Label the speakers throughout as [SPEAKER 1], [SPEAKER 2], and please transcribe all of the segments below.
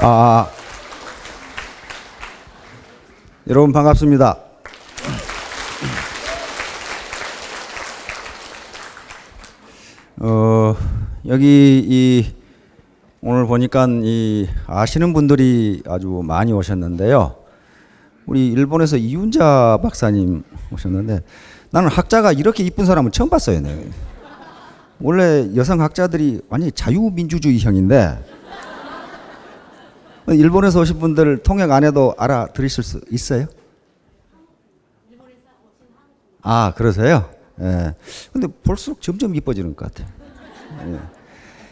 [SPEAKER 1] 아, 여러분 반갑습니다. 여기 오늘 보니까 아시는 분들이 아주 많이 오셨는데요. 우리 일본에서 이윤자 박사님 오셨는데 나는 학자가 이렇게 이쁜 사람은 처음 봤어요. 네. 원래 여성 학자들이 완전히 자유민주주의형인데 일본에서 오신 분들 통역 안 해도 알아들으실 수 있어요? 아, 그러세요? 예. 근데 볼수록 점점 이뻐지는 것 같아요. 예.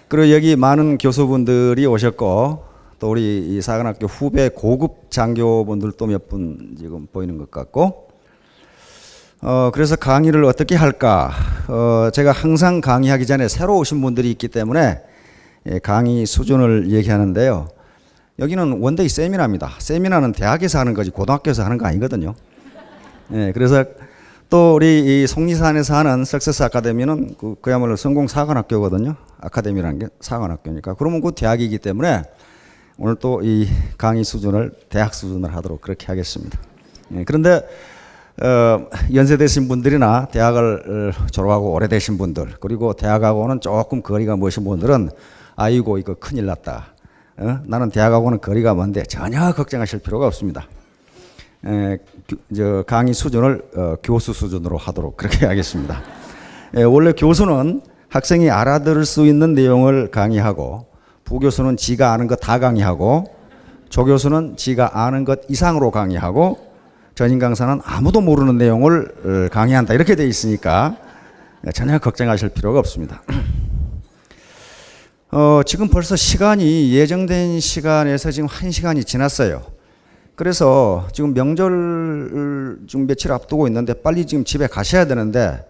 [SPEAKER 1] 그리고 여기 많은 교수분들이 오셨고, 또 우리 이 사관학교 후배 고급 장교분들도 몇 분 지금 보이는 것 같고, 그래서 강의를 어떻게 할까? 제가 항상 강의하기 전에 새로 오신 분들이 있기 때문에 강의 수준을 얘기하는데요. 여기는 원데이 세미나입니다. 세미나는 대학에서 하는 거지 고등학교에서 하는 거 아니거든요. 예, 그래서 또 우리 이 속리산에서 하는 석세스 아카데미는 그야말로 성공 사관학교거든요. 아카데미라는 게 사관학교니까. 그러면 그 대학이기 때문에 오늘 또 이 강의 수준을 대학 수준을 하도록 그렇게 하겠습니다. 예, 그런데 연세되신 분들이나 대학을 졸업하고 오래되신 분들, 그리고 대학하고는 조금 거리가 먼신 분들은 아이고 이거 큰일 났다. 나는 대학하고는 거리가 먼데 전혀 걱정하실 필요가 없습니다. 강의 수준을 교수 수준으로 하도록 그렇게 하겠습니다. 원래 교수는 학생이 알아들을 수 있는 내용을 강의하고, 부교수는 지가 아는 것 다 강의하고, 조교수는 지가 아는 것 이상으로 강의하고, 전임 강사는 아무도 모르는 내용을 강의한다. 이렇게 돼 있으니까 전혀 걱정하실 필요가 없습니다. 지금 벌써 시간이 예정된 시간에서 지금 1시간이 지났어요. 그래서 지금 명절 지금 며칠 앞두고 있는데 빨리 지금 집에 가셔야 되는데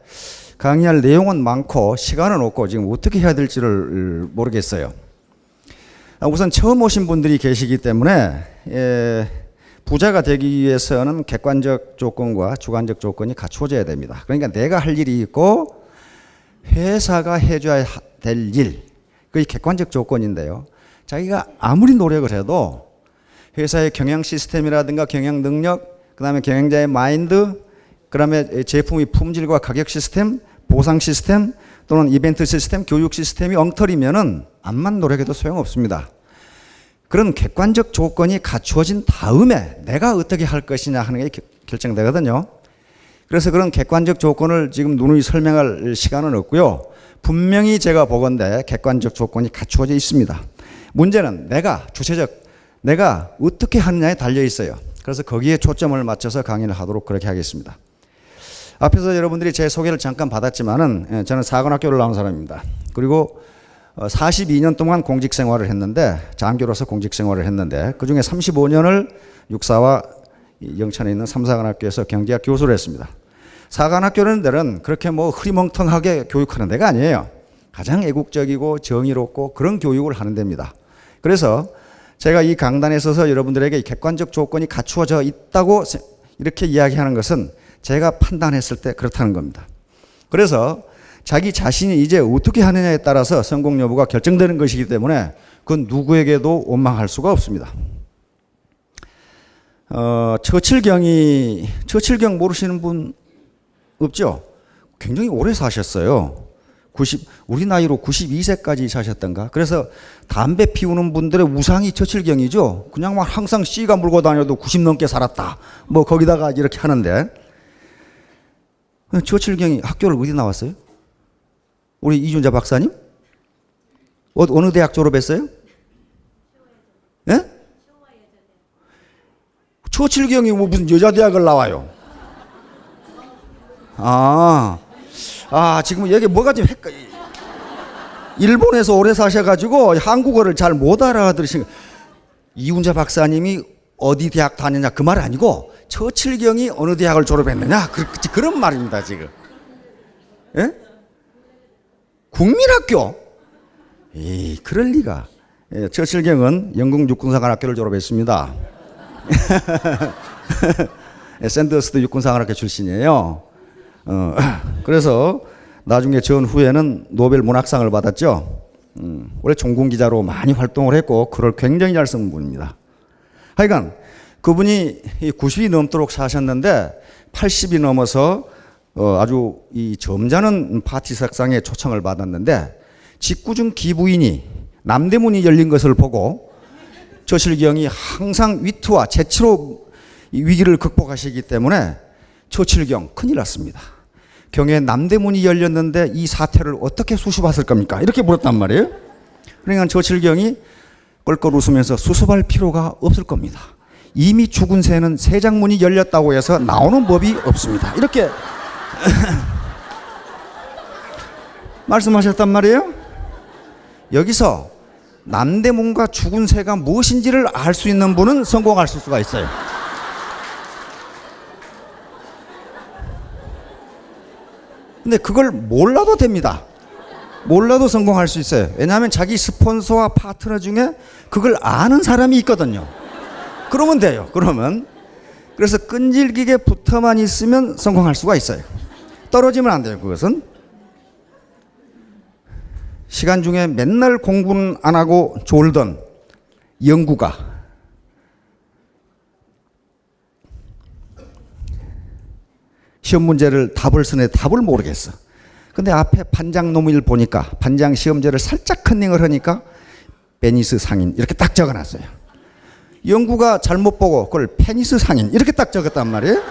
[SPEAKER 1] 강의할 내용은 많고 시간은 없고 지금 어떻게 해야 될지를 모르겠어요. 우선 처음 오신 분들이 계시기 때문에 부자가 되기 위해서는 객관적 조건과 주관적 조건이 갖추어져야 됩니다. 그러니까 내가 할 일이 있고 회사가 해줘야 될 일, 그게 객관적 조건인데요. 자기가 아무리 노력을 해도 회사의 경영 시스템이라든가 경영 능력, 그 다음에 경영자의 마인드, 그 다음에 제품의 품질과 가격 시스템, 보상 시스템, 또는 이벤트 시스템, 교육 시스템이 엉터리면은 암만 노력해도 소용없습니다. 그런 객관적 조건이 갖추어진 다음에 내가 어떻게 할 것이냐 하는 게 결정되거든요. 그래서 그런 객관적 조건을 지금 누누이 설명할 시간은 없고요. 분명히 제가 보건대 객관적 조건이 갖추어져 있습니다. 문제는 내가 어떻게 하느냐에 달려 있어요. 그래서 거기에 초점을 맞춰서 강의를 하도록 그렇게 하겠습니다. 앞에서 여러분들이 제 소개를 잠깐 받았지만은 저는 사관학교를 나온 사람입니다. 그리고 42년 동안 공직 생활을 했는데, 장교로서 공직 생활을 했는데 그중에 35년을 육사와 영천에 있는 삼사관학교에서 경제학 교수를 했습니다. 사관학교라는 데는 그렇게 뭐 흐리멍텅하게 교육하는 데가 아니에요. 가장 애국적이고 정의롭고 그런 교육을 하는 데입니다. 그래서 제가 이 강단에 서서 여러분들에게 객관적 조건이 갖추어져 있다고 이렇게 이야기하는 것은 제가 판단했을 때 그렇다는 겁니다. 그래서 자기 자신이 이제 어떻게 하느냐에 따라서 성공 여부가 결정되는 것이기 때문에 그건 누구에게도 원망할 수가 없습니다. 처칠경 모르시는 분 없죠? 굉장히 오래 사셨어요. 우리 나이로 92세까지 사셨던가. 그래서 담배 피우는 분들의 우상이 처칠경이죠. 그냥 막 항상 씨가 물고 다녀도 90 넘게 살았다. 뭐 거기다가 이렇게 하는데, 처칠경이 학교를 어디 나왔어요? 우리 이준자 박사님? 어느 대학 졸업했어요? 예? 처칠경이 뭐 무슨 여자대학을 나와요? 지금 여기 뭐가 좀 일본에서 오래 사셔가지고 한국어를 잘 못 알아들으신 이훈자 박사님이 어디 대학 다녔냐 그 말 아니고 처칠경이 어느 대학을 졸업했느냐 그런 말입니다 지금. 예? 국민학교? 그럴 리가. 처칠경은 영국 육군사관학교를 졸업했습니다. 샌더스도 육군사관학교 출신이에요. 그래서 나중에 전후에는 노벨 문학상을 받았죠. 원래 종군 기자로 많이 활동을 했고 글을 굉장히 잘 쓰는 분입니다. 하여간 그분이 90이 넘도록 사셨는데 80이 넘어서 아주 이 점잖은 파티석상에 초청을 받았는데 직구중 기부인이 남대문이 열린 것을 보고 처칠경이 항상 위트와 재치로 이 위기를 극복하시기 때문에 처칠경 큰일 났습니다. 경에 남대문이 열렸는데 이 사태를 어떻게 수습했을 겁니까? 이렇게 물었단 말이에요. 그러니까 처칠경이 껄껄 웃으면서 수습할 필요가 없을 겁니다. 이미 죽은 새는 세장문이 열렸다고 해서 나오는 법이 없습니다. 이렇게 말씀하셨단 말이에요. 여기서 남대문과 죽은 새가 무엇인지를 알 수 있는 분은 성공할 수가 있어요. 근데 그걸 몰라도 됩니다. 몰라도 성공할 수 있어요. 왜냐하면 자기 스폰서와 파트너 중에 그걸 아는 사람이 있거든요. 그러면 돼요. 그러면 그래서 끈질기게 붙어만 있으면 성공할 수가 있어요. 떨어지면 안 돼요. 그것은 시간 중에 맨날 공부는 안 하고 졸던 영구가 시험 문제를 답을 쓰네 답을 모르겠어. 근데 앞에 반장 노무일 보니까 반장 시험지를 살짝 컨닝을 하니까 베니스 상인 이렇게 딱 적어놨어요. 영구가 잘못 보고 그걸 페니스 상인 이렇게 딱 적었단 말이에요.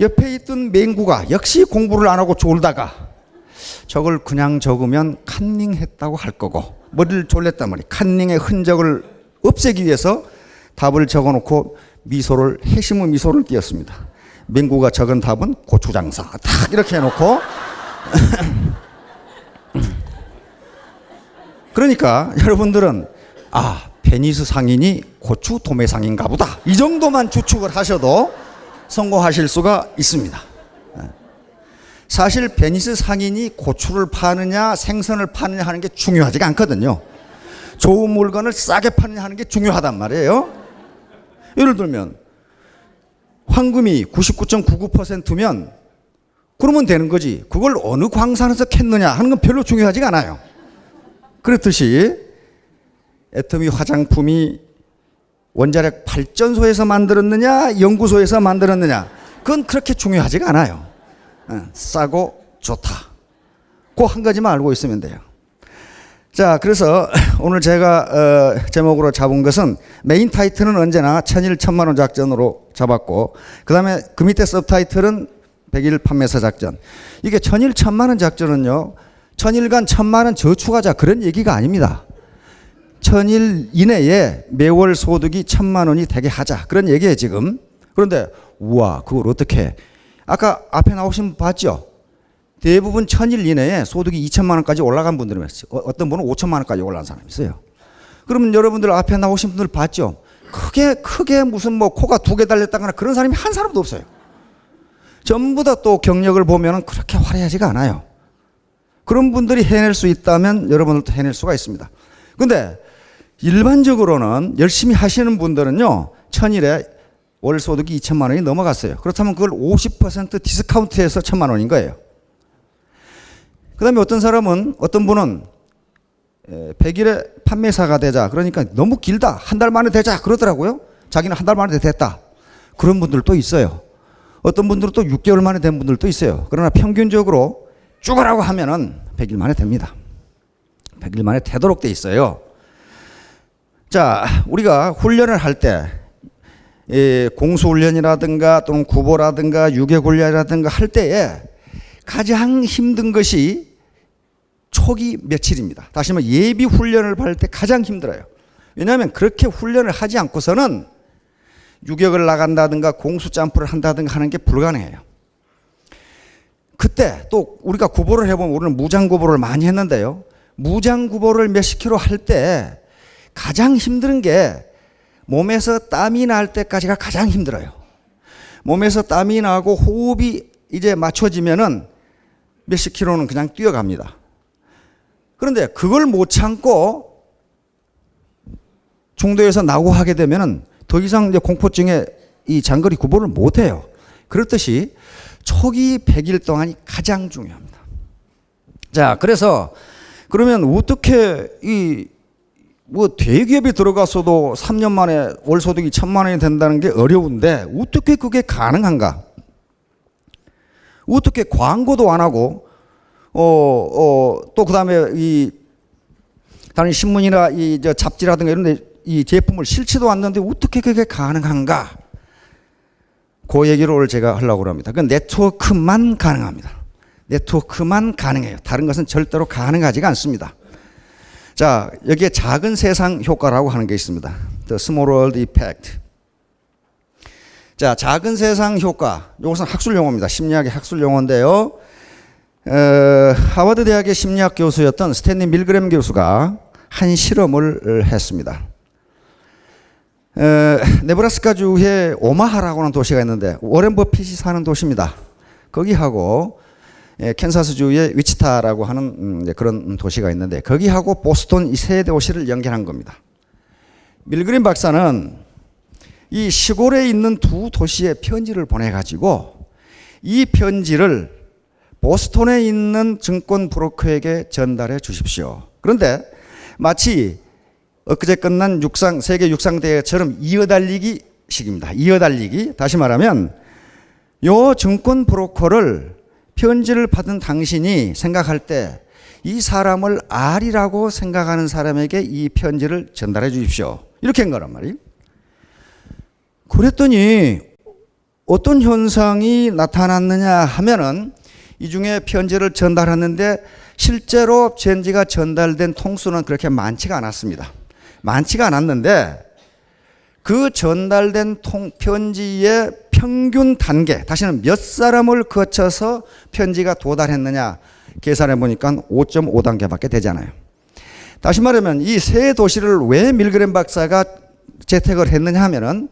[SPEAKER 1] 옆에 있던 맹구가 역시 공부를 안 하고 졸다가 저걸 그냥 적으면 컨닝했다고 할 거고 머리를 졸렸단 말이에요. 컨닝의 흔적을 없애기 위해서 답을 적어놓고 미소를 회심의 미소를 띄었습니다. 맹구가 적은 답은 고추장사 딱 이렇게 해놓고 그러니까 여러분들은 아 베니스 상인이 고추 도매상인가 보다 이 정도만 추측을 하셔도 성공하실 수가 있습니다. 사실 베니스 상인이 고추를 파느냐 생선을 파느냐 하는 게 중요하지가 않거든요. 좋은 물건을 싸게 파느냐 하는 게 중요하단 말이에요. 예를 들면 황금이 99.99%면 그러면 되는 거지. 그걸 어느 광산에서 캤느냐 하는 건 별로 중요하지가 않아요. 그렇듯이 애터미 화장품이 원자력 발전소에서 만들었느냐 연구소에서 만들었느냐 그건 그렇게 중요하지가 않아요. 싸고 좋다. 그 한 가지만 알고 있으면 돼요. 자, 그래서 오늘 제가 제목으로 잡은 것은 메인 타이틀은 언제나 천일 천만원 작전으로 잡았고 그 다음에 그 밑에 서브타이틀은 100일 판매사 작전. 이게 천일 천만원 작전은요 1000일간 1000만원 저축하자 그런 얘기가 아닙니다. 1000일 이내에 매월 소득이 1000만원이 되게 하자 그런 얘기예요 지금. 그런데 우와 그걸 어떻게 아까 앞에 나오신 분 봤죠? 대부분 1000일 이내에 소득이 2천만원까지 올라간 분들이 있어요. 어떤 분은 5천만원까지 올라간 사람이 있어요. 그러면 여러분들 앞에 나오신 분들 봤죠? 크게 무슨 뭐 코가 2개 달렸다거나 그런 사람이 한 사람도 없어요. 전부 다 또 경력을 보면 그렇게 화려하지가 않아요. 그런 분들이 해낼 수 있다면 여러분들도 해낼 수가 있습니다. 근데 일반적으로는 열심히 하시는 분들은요 1000일에 월 소득이 2천만 원이 넘어갔어요. 그렇다면 그걸 50% 디스카운트해서 1000만 원인 거예요. 그 다음에 어떤 분은 100일에 판매사가 되자 그러니까 너무 길다 한 달 만에 되자 그러더라고요. 자기는 한 달 만에 됐다. 그런 분들도 있어요. 어떤 분들은 또 6개월 만에 된 분들도 있어요. 그러나 평균적으로 쭉 하라고 하면은 100일 만에 됩니다. 100일 만에 되도록 돼 있어요. 자, 우리가 훈련을 할 때 공수훈련이라든가 또는 구보라든가 유격훈련이라든가 할 때에 가장 힘든 것이 초기 며칠입니다. 다시 말해 예비 훈련을 받을 때 가장 힘들어요. 왜냐하면 그렇게 훈련을 하지 않고서는 유격을 나간다든가 공수 점프를 한다든가 하는 게 불가능해요. 그때 또 우리가 구보를 해보면 우리는 무장 구보를 많이 했는데요. 무장 구보를 몇십 킬로 할 때 가장 힘든 게 몸에서 땀이 날 때까지가 가장 힘들어요. 몸에서 땀이 나고 호흡이 이제 맞춰지면은 몇십 킬로는 그냥 뛰어갑니다. 그런데 그걸 못 참고 중도에서 나고 하게 되면은 더 이상 이제 공포증에 이 장거리 구보를 못 해요. 그렇듯이 초기 100일 동안이 가장 중요합니다. 자, 그래서 그러면 어떻게 뭐 대기업에 들어가서도 3년 만에 월 소득이 1,000만 원이 된다는 게 어려운데 어떻게 그게 가능한가? 어떻게 광고도 안 하고 또 그다음에 다른 신문이나 저 잡지라든가 이런 데 이 제품을 실지도 않는데 어떻게 그게 가능한가? 그 얘기를 오늘 제가 하려고 합니다. 그 네트워크만 가능합니다. 네트워크만 가능해요. 다른 것은 절대로 가능하지가 않습니다. 자, 여기에 작은 세상 효과라고 하는 게 있습니다. The Small World Effect. 자, 작은 세상 효과. 이것은 학술 용어입니다. 심리학의 학술 용어인데요. 하버드 대학의 심리학 교수였던 스탠리 밀그램 교수가 한 실험을 했습니다. 네브라스카주에 오마하라고 하는 도시가 있는데 워렌 버핏이 사는 도시입니다. 거기하고 캔사스주의 위치타라고 하는 그런 도시가 있는데 거기하고 보스턴 이 세 도시를 연결한 겁니다. 밀그린 박사는 이 시골에 있는 두 도시에 편지를 보내가지고 이 편지를 보스턴에 있는 증권 브로커에게 전달해 주십시오. 그런데 마치 엊그제 끝난 세계 육상대회처럼 이어달리기 식입니다. 이어달리기. 다시 말하면 요 증권 브로커를 편지를 받은 당신이 생각할 때 이 사람을 R이라고 생각하는 사람에게 이 편지를 전달해 주십시오. 이렇게 한 거란 말이에요. 그랬더니 어떤 현상이 나타났느냐 하면은 이 중에 편지를 전달했는데 실제로 편지가 전달된 통수는 그렇게 많지가 않았습니다. 많지가 않았는데 그 전달된 편지의 평균 단계, 다시는 몇 사람을 거쳐서 편지가 도달했느냐 계산해 보니까 5.5단계밖에 되지 않아요. 다시 말하면 이 세 도시를 왜 밀그램 박사가 채택을 했느냐 하면은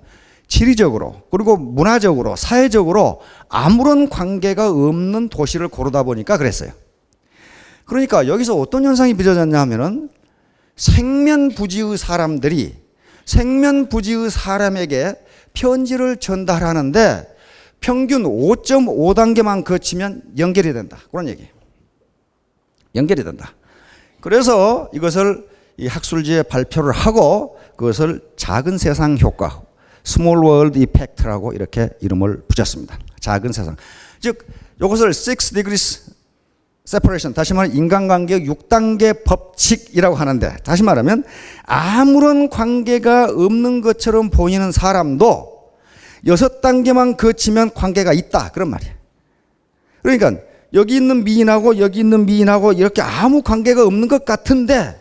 [SPEAKER 1] 지리적으로 그리고 문화적으로 사회적으로 아무런 관계가 없는 도시를 고르다 보니까 그랬어요. 그러니까 여기서 어떤 현상이 빚어졌냐 하면은 생면부지의 사람에게 편지를 전달하는데 평균 5.5단계만 거치면 연결이 된다. 그런 얘기예요. 연결이 된다. 그래서 이것을 이 학술지에 발표를 하고 그것을 작은 세상 효과, Small World Effect라고 이렇게 이름을 붙였습니다. 작은 세상. 즉 이것을 6 degrees separation, 다시 말하면 인간관계 6단계 법칙이라고 하는데 다시 말하면 아무런 관계가 없는 것처럼 보이는 사람도 6단계만 거치면 관계가 있다. 그런 말이에요. 그러니까 여기 있는 미인하고 여기 있는 미인하고 이렇게 아무 관계가 없는 것 같은데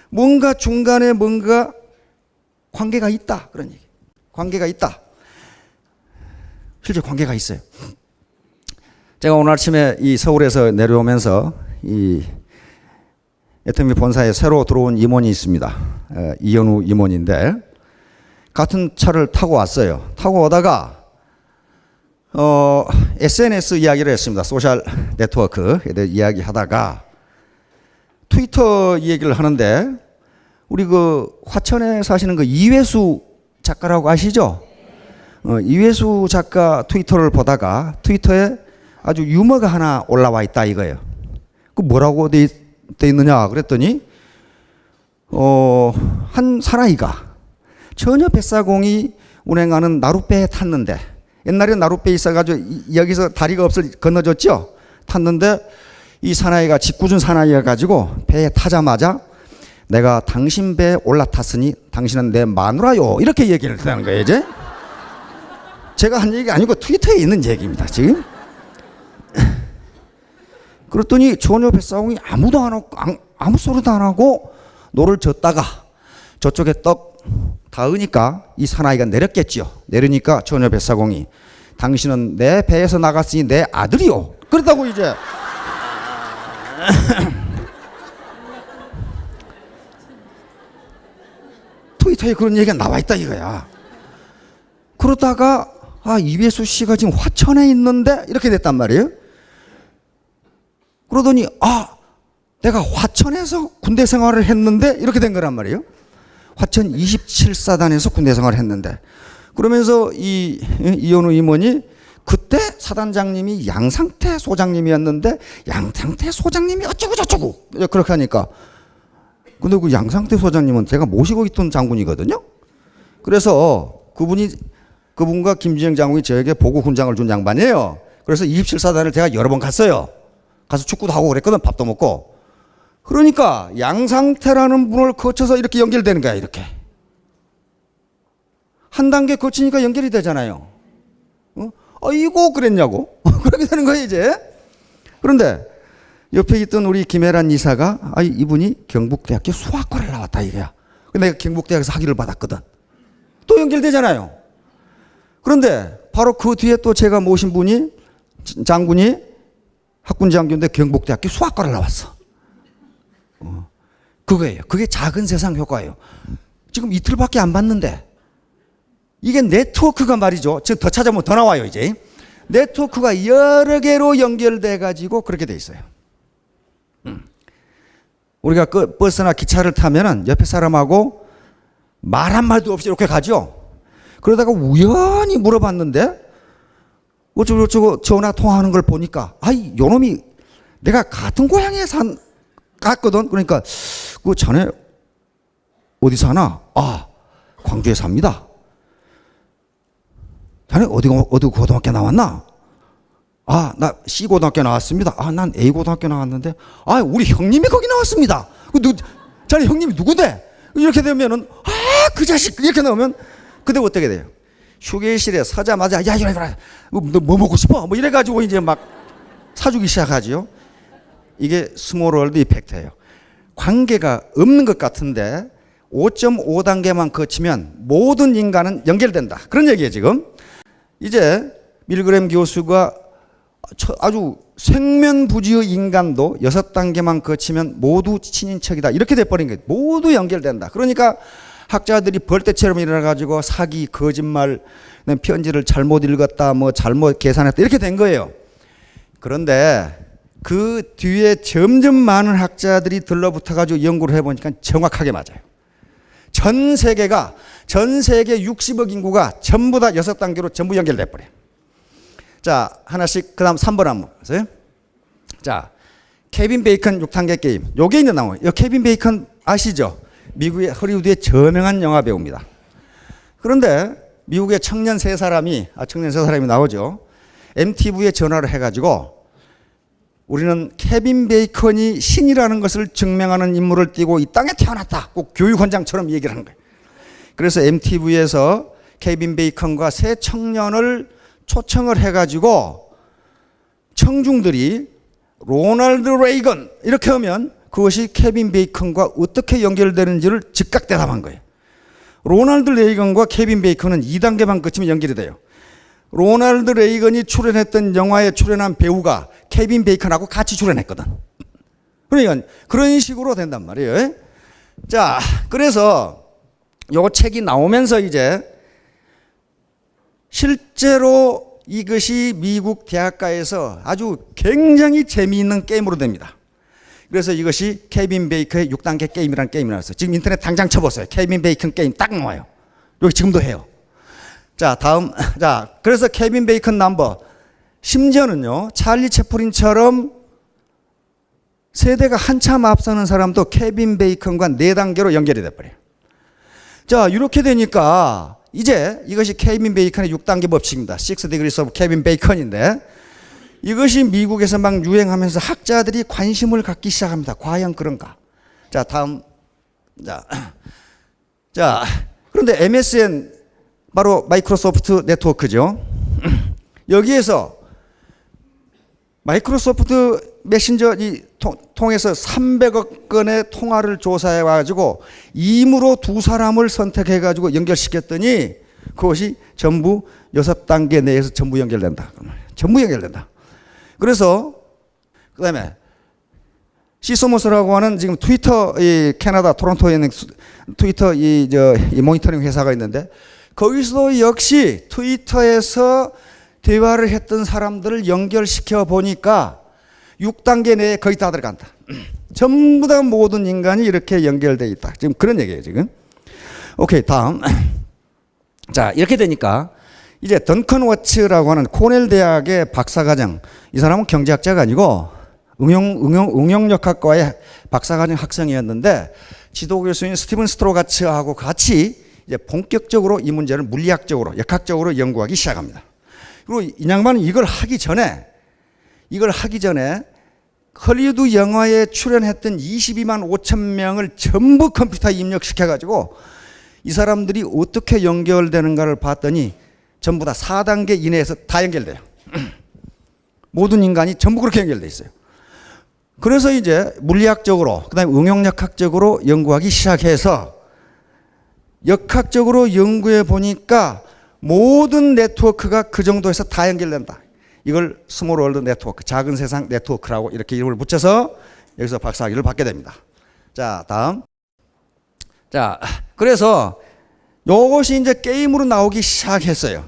[SPEAKER 1] 뭔가 중간에 뭔가 관계가 있다. 그런 얘기. 관계가 있다. 실제 관계가 있어요. 제가 오늘 아침에 이 서울에서 내려오면서 이 애터미 본사에 새로 들어온 임원이 있습니다. 이현우 임원인데 같은 차를 타고 왔어요. 타고 오다가 SNS 이야기를 했습니다. 소셜 네트워크에 대해 이야기하다가 트위터 얘기를 하는데 우리 그 화천에 사시는 그 이회수 작가라고 아시죠? 이회수 작가 트위터를 보다가 트위터에 아주 유머가 하나 올라와 있다 이거예요. 그 뭐라고 돼 있느냐 그랬더니 한 사나이가 전혀 뱃사공이 운행하는 나룻배에 탔는데 옛날에 나룻배 있어가지고 여기서 다리가 없을 건너줬죠. 탔는데 이 사나이가 짓궂은 사나이여 가지고 배에 타자마자 내가 당신 배에 올라탔으니 당신은 내 마누라요 이렇게 얘기를 했다는 거예요. 이제 제가 한 얘기 아니고 트위터에 있는 얘기입니다 지금. 그랬더니 전혀 뱃사공이 아무도 안 하고 아무 소리도 안 하고 노를 젓다가 저쪽에 떡 닿으니까 이 사나이가 내렸겠지요. 내리니까 전혀 뱃사공이 당신은 내 배에서 나갔으니 내 아들이요. 그렇다고 이제 트위터에 그런 얘기가 나와 있다 이거야. 그러다가 이회수 씨가 지금 화천에 있는데 이렇게 됐단 말이에요. 그러더니 내가 화천에서 군대 생활을 했는데 이렇게 된 거란 말이에요. 화천 27사단에서 군대 생활을 했는데 그러면서 이현우 임원이 그때 사단장님이 양상태 소장님이었는데 양상태 소장님이 어쩌고 저쩌고 그렇게 하니까 근데 그 양상태 소장님은 제가 모시고 있던 장군이거든요. 그래서 그분과 김진영 장군이 저에게 보고 훈장을 준 양반이에요. 그래서 27사단을 제가 여러 번 갔어요. 가서 축구도 하고 그랬거든. 밥도 먹고. 그러니까 양상태라는 분을 거쳐서 이렇게 연결되는 거야. 이렇게. 한 단계 거치니까 연결이 되잖아요. 이거 그랬냐고. 그렇게 되는 거예요 이제. 그런데 옆에 있던 우리 김혜란 이사가 이분이 경북대학교 수학과를 나왔다 이거야. 근데 내가 경북대학에서 학위를 받았거든. 또 연결되잖아요. 그런데 바로 그 뒤에 또 제가 모신 분이 장군이 학군장교인데 경북대학교 수학과를 나왔어. 그거예요. 그게 작은 세상 효과예요. 지금 이틀밖에 안 봤는데 이게 네트워크가 말이죠. 지금 더 찾아보면 더 나와요 이제. 네트워크가 여러 개로 연결돼 가지고 그렇게 돼 있어요. 우리가 그 버스나 기차를 타면은 옆에 사람하고 말 한마디도 없이 이렇게 가죠. 그러다가 우연히 물어봤는데 어쩌고 전화 통화하는 걸 보니까 요놈이 내가 같은 고향에 갔거든. 그러니까 그 자네 어디 사나? 광주에 삽니다. 자네 어디 고등학교 나왔나? 나 C고등학교 나왔습니다. 난 A고등학교 나왔는데 우리 형님이 거기 나왔습니다. 자네 형님이 누구대? 이렇게 되면은 그 자식 이렇게 나오면 그때 어떻게 돼요? 휴게실에 서자마자 야 너 뭐 먹고 싶어? 뭐 이래가지고 이제 막 사주기 시작하지요. 이게 스몰월드 이펙트예요. 관계가 없는 것 같은데 5.5단계만 거치면 모든 인간은 연결된다. 그런 얘기예요 지금. 이제 밀그램 교수가 아주 생면부지의 인간도 6단계만 거치면 모두 친인척이다. 이렇게 돼버린 거예요. 모두 연결된다. 그러니까 학자들이 벌떼처럼 일어나가지고 사기, 거짓말, 편지를 잘못 읽었다, 뭐 잘못 계산했다 이렇게 된 거예요. 그런데 그 뒤에 점점 많은 학자들이 들러붙어가지고 연구를 해보니까 정확하게 맞아요. 전 세계 60억 인구가 전부 다 6단계로 전부 연결돼버려요. 자, 하나씩 그 다음 3번 한번 보세요. 자, 케빈 베이컨 6단계 게임. 요게 있는 나와요. 이 케빈 베이컨 아시죠? 미국의 허리우드의 저명한 영화 배우입니다. 그런데 미국의 청년 세 사람이 나오죠. MTV에 전화를 해가지고 우리는 케빈 베이컨이 신이라는 것을 증명하는 인물을 띄고 이 땅에 태어났다. 꼭 교육원장처럼 얘기를 하는 거예요. 그래서 MTV에서 케빈 베이컨과 세 청년을 초청을 해가지고 청중들이 로널드 레이건 이렇게 하면 그것이 케빈 베이컨과 어떻게 연결되는지를 즉각 대답한 거예요. 로널드 레이건과 케빈 베이컨은 2단계만 거치면 연결이 돼요. 로널드 레이건이 출연했던 영화에 출연한 배우가 케빈 베이컨하고 같이 출연했거든. 그러니까 그런 식으로 된단 말이에요. 자, 그래서 요 책이 나오면서 이제 실제로 이것이 미국 대학가에서 아주 굉장히 재미있는 게임으로 됩니다. 그래서 이것이 케빈 베이컨의 6단계 게임이라는 게임이 나왔어요. 지금 인터넷 당장 쳐보세요. 케빈 베이컨 게임 딱 나와요. 여기 지금도 해요. 자, 다음. 자, 그래서 케빈 베이컨 넘버. 심지어는요, 찰리 채플린처럼 세대가 한참 앞서는 사람도 케빈 베이컨과 4단계로 연결이 돼버려요. 자, 이렇게 되니까 이제 이것이 케빈 베이컨의 6단계 법칙입니다. 6 degrees of 케빈 베이컨인데 이것이 미국에서 막 유행하면서 학자들이 관심을 갖기 시작합니다. 과연 그런가? 자, 다음. 자, 그런데 MSN 바로 마이크로소프트 네트워크죠. 여기에서 마이크로소프트 메신저 통해서 300억 건의 통화를 조사해 가지고 임으로 2사람을 선택해 가지고 연결시켰더니 그것이 전부 6단계 내에서 전부 연결된다. 전부 연결된다. 그래서 그다음에 시소모스라고 하는 지금 트위터 이 캐나다 토론토에 있는 트위터 이 모니터링 회사가 있는데 거기서도 역시 트위터에서 대화를 했던 사람들을 연결시켜 보니까 6단계 내에 거의 다 들어간다. 전부 다 모든 인간이 이렇게 연결되어 있다. 지금 그런 얘기예요, 지금. 오케이, 다음. 자, 이렇게 되니까 이제 던컨 워츠라고 하는 코넬 대학의 박사과정, 이 사람은 경제학자가 아니고 응용력학과의 박사과정 학생이었는데 지도 교수인 스티븐 스트로가츠하고 같이 이제 본격적으로 이 문제를 물리학적으로, 역학적으로 연구하기 시작합니다. 그리고 이 양반은 이걸 하기 전에 헐리우드 영화에 출연했던 22만 5천 명을 전부 컴퓨터에 입력시켜가지고 이 사람들이 어떻게 연결되는가를 봤더니 전부 다 4단계 이내에서 다 연결돼요. 모든 인간이 전부 그렇게 연결돼 있어요. 그래서 이제 물리학적으로, 그 다음에 응용역학적으로 연구하기 시작해서 역학적으로 연구해 보니까 모든 네트워크가 그 정도에서 다 연결된다. 이걸 스몰 월드 네트워크, 작은 세상 네트워크라고 이렇게 이름을 붙여서 여기서 박사학위를 받게 됩니다. 자, 다음. 자, 그래서 요것이 이제 게임으로 나오기 시작했어요.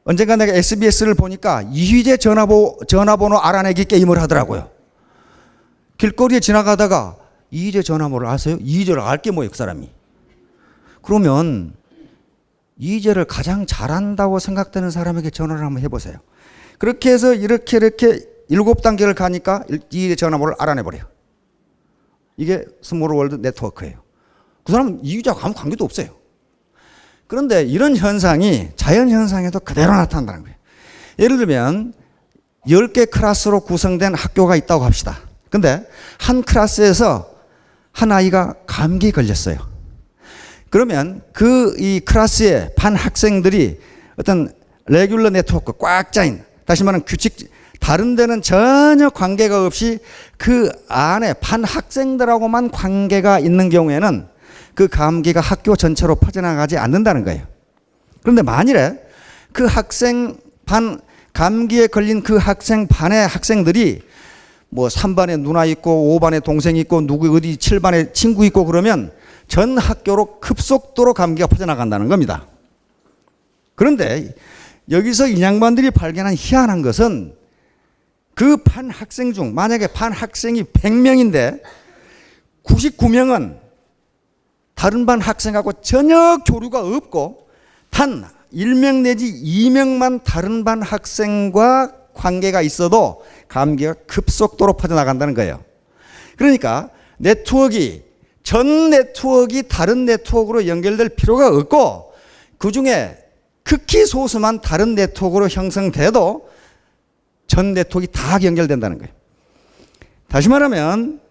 [SPEAKER 1] 언젠가 내가 SBS를 보니까 이휘재 전화번호 알아내기 게임을 하더라고요. 길거리에 지나가다가 이휘재 전화번호를 아세요? 이휘재를 알게 뭐예요, 그 사람이. 그러면 이휘재를 가장 잘한다고 생각되는 사람에게 전화를 한번 해보세요. 그렇게 해서 이렇게 7단계를 가니까 이휘재 전화번호를 알아내버려요. 이게 스몰 월드 네트워크예요. 그 사람은 이휘재하고 아무 관계도 없어요. 그런데 이런 현상이 자연현상에도 그대로 나타난다는 거예요. 예를 들면 10개 클래스로 구성된 학교가 있다고 합시다. 근데 한 클래스에서 한 아이가 감기에 걸렸어요. 그러면 이 클래스의 반 학생들이 어떤 레귤러 네트워크 꽉 짜인, 다시 말하면 다른 데는 전혀 관계가 없이 그 안에 반 학생들하고만 관계가 있는 경우에는 그 감기가 학교 전체로 퍼져나가지 않는다는 거예요. 그런데 만일에 그 감기에 걸린 그 학생 반의 학생들이 뭐 3반에 누나 있고 5반에 동생 있고 누구 어디 7반에 친구 있고 그러면 전 학교로 급속도로 감기가 퍼져나간다는 겁니다. 그런데 여기서 이 양반들이 발견한 희한한 것은 그 반 학생 중 만약에 반 학생이 100명인데 99명은 다른 반 학생하고 전혀 교류가 없고 단 1명 내지 2명만 다른 반 학생과 관계가 있어도 감기가 급속도로 퍼져나간다는 거예요. 그러니까 전 네트워크가 다른 네트워크로 연결될 필요가 없고 그중에 극히 소수만 다른 네트워크로 형성돼도 전 네트워크가 다 연결된다는 거예요. 다시 말하면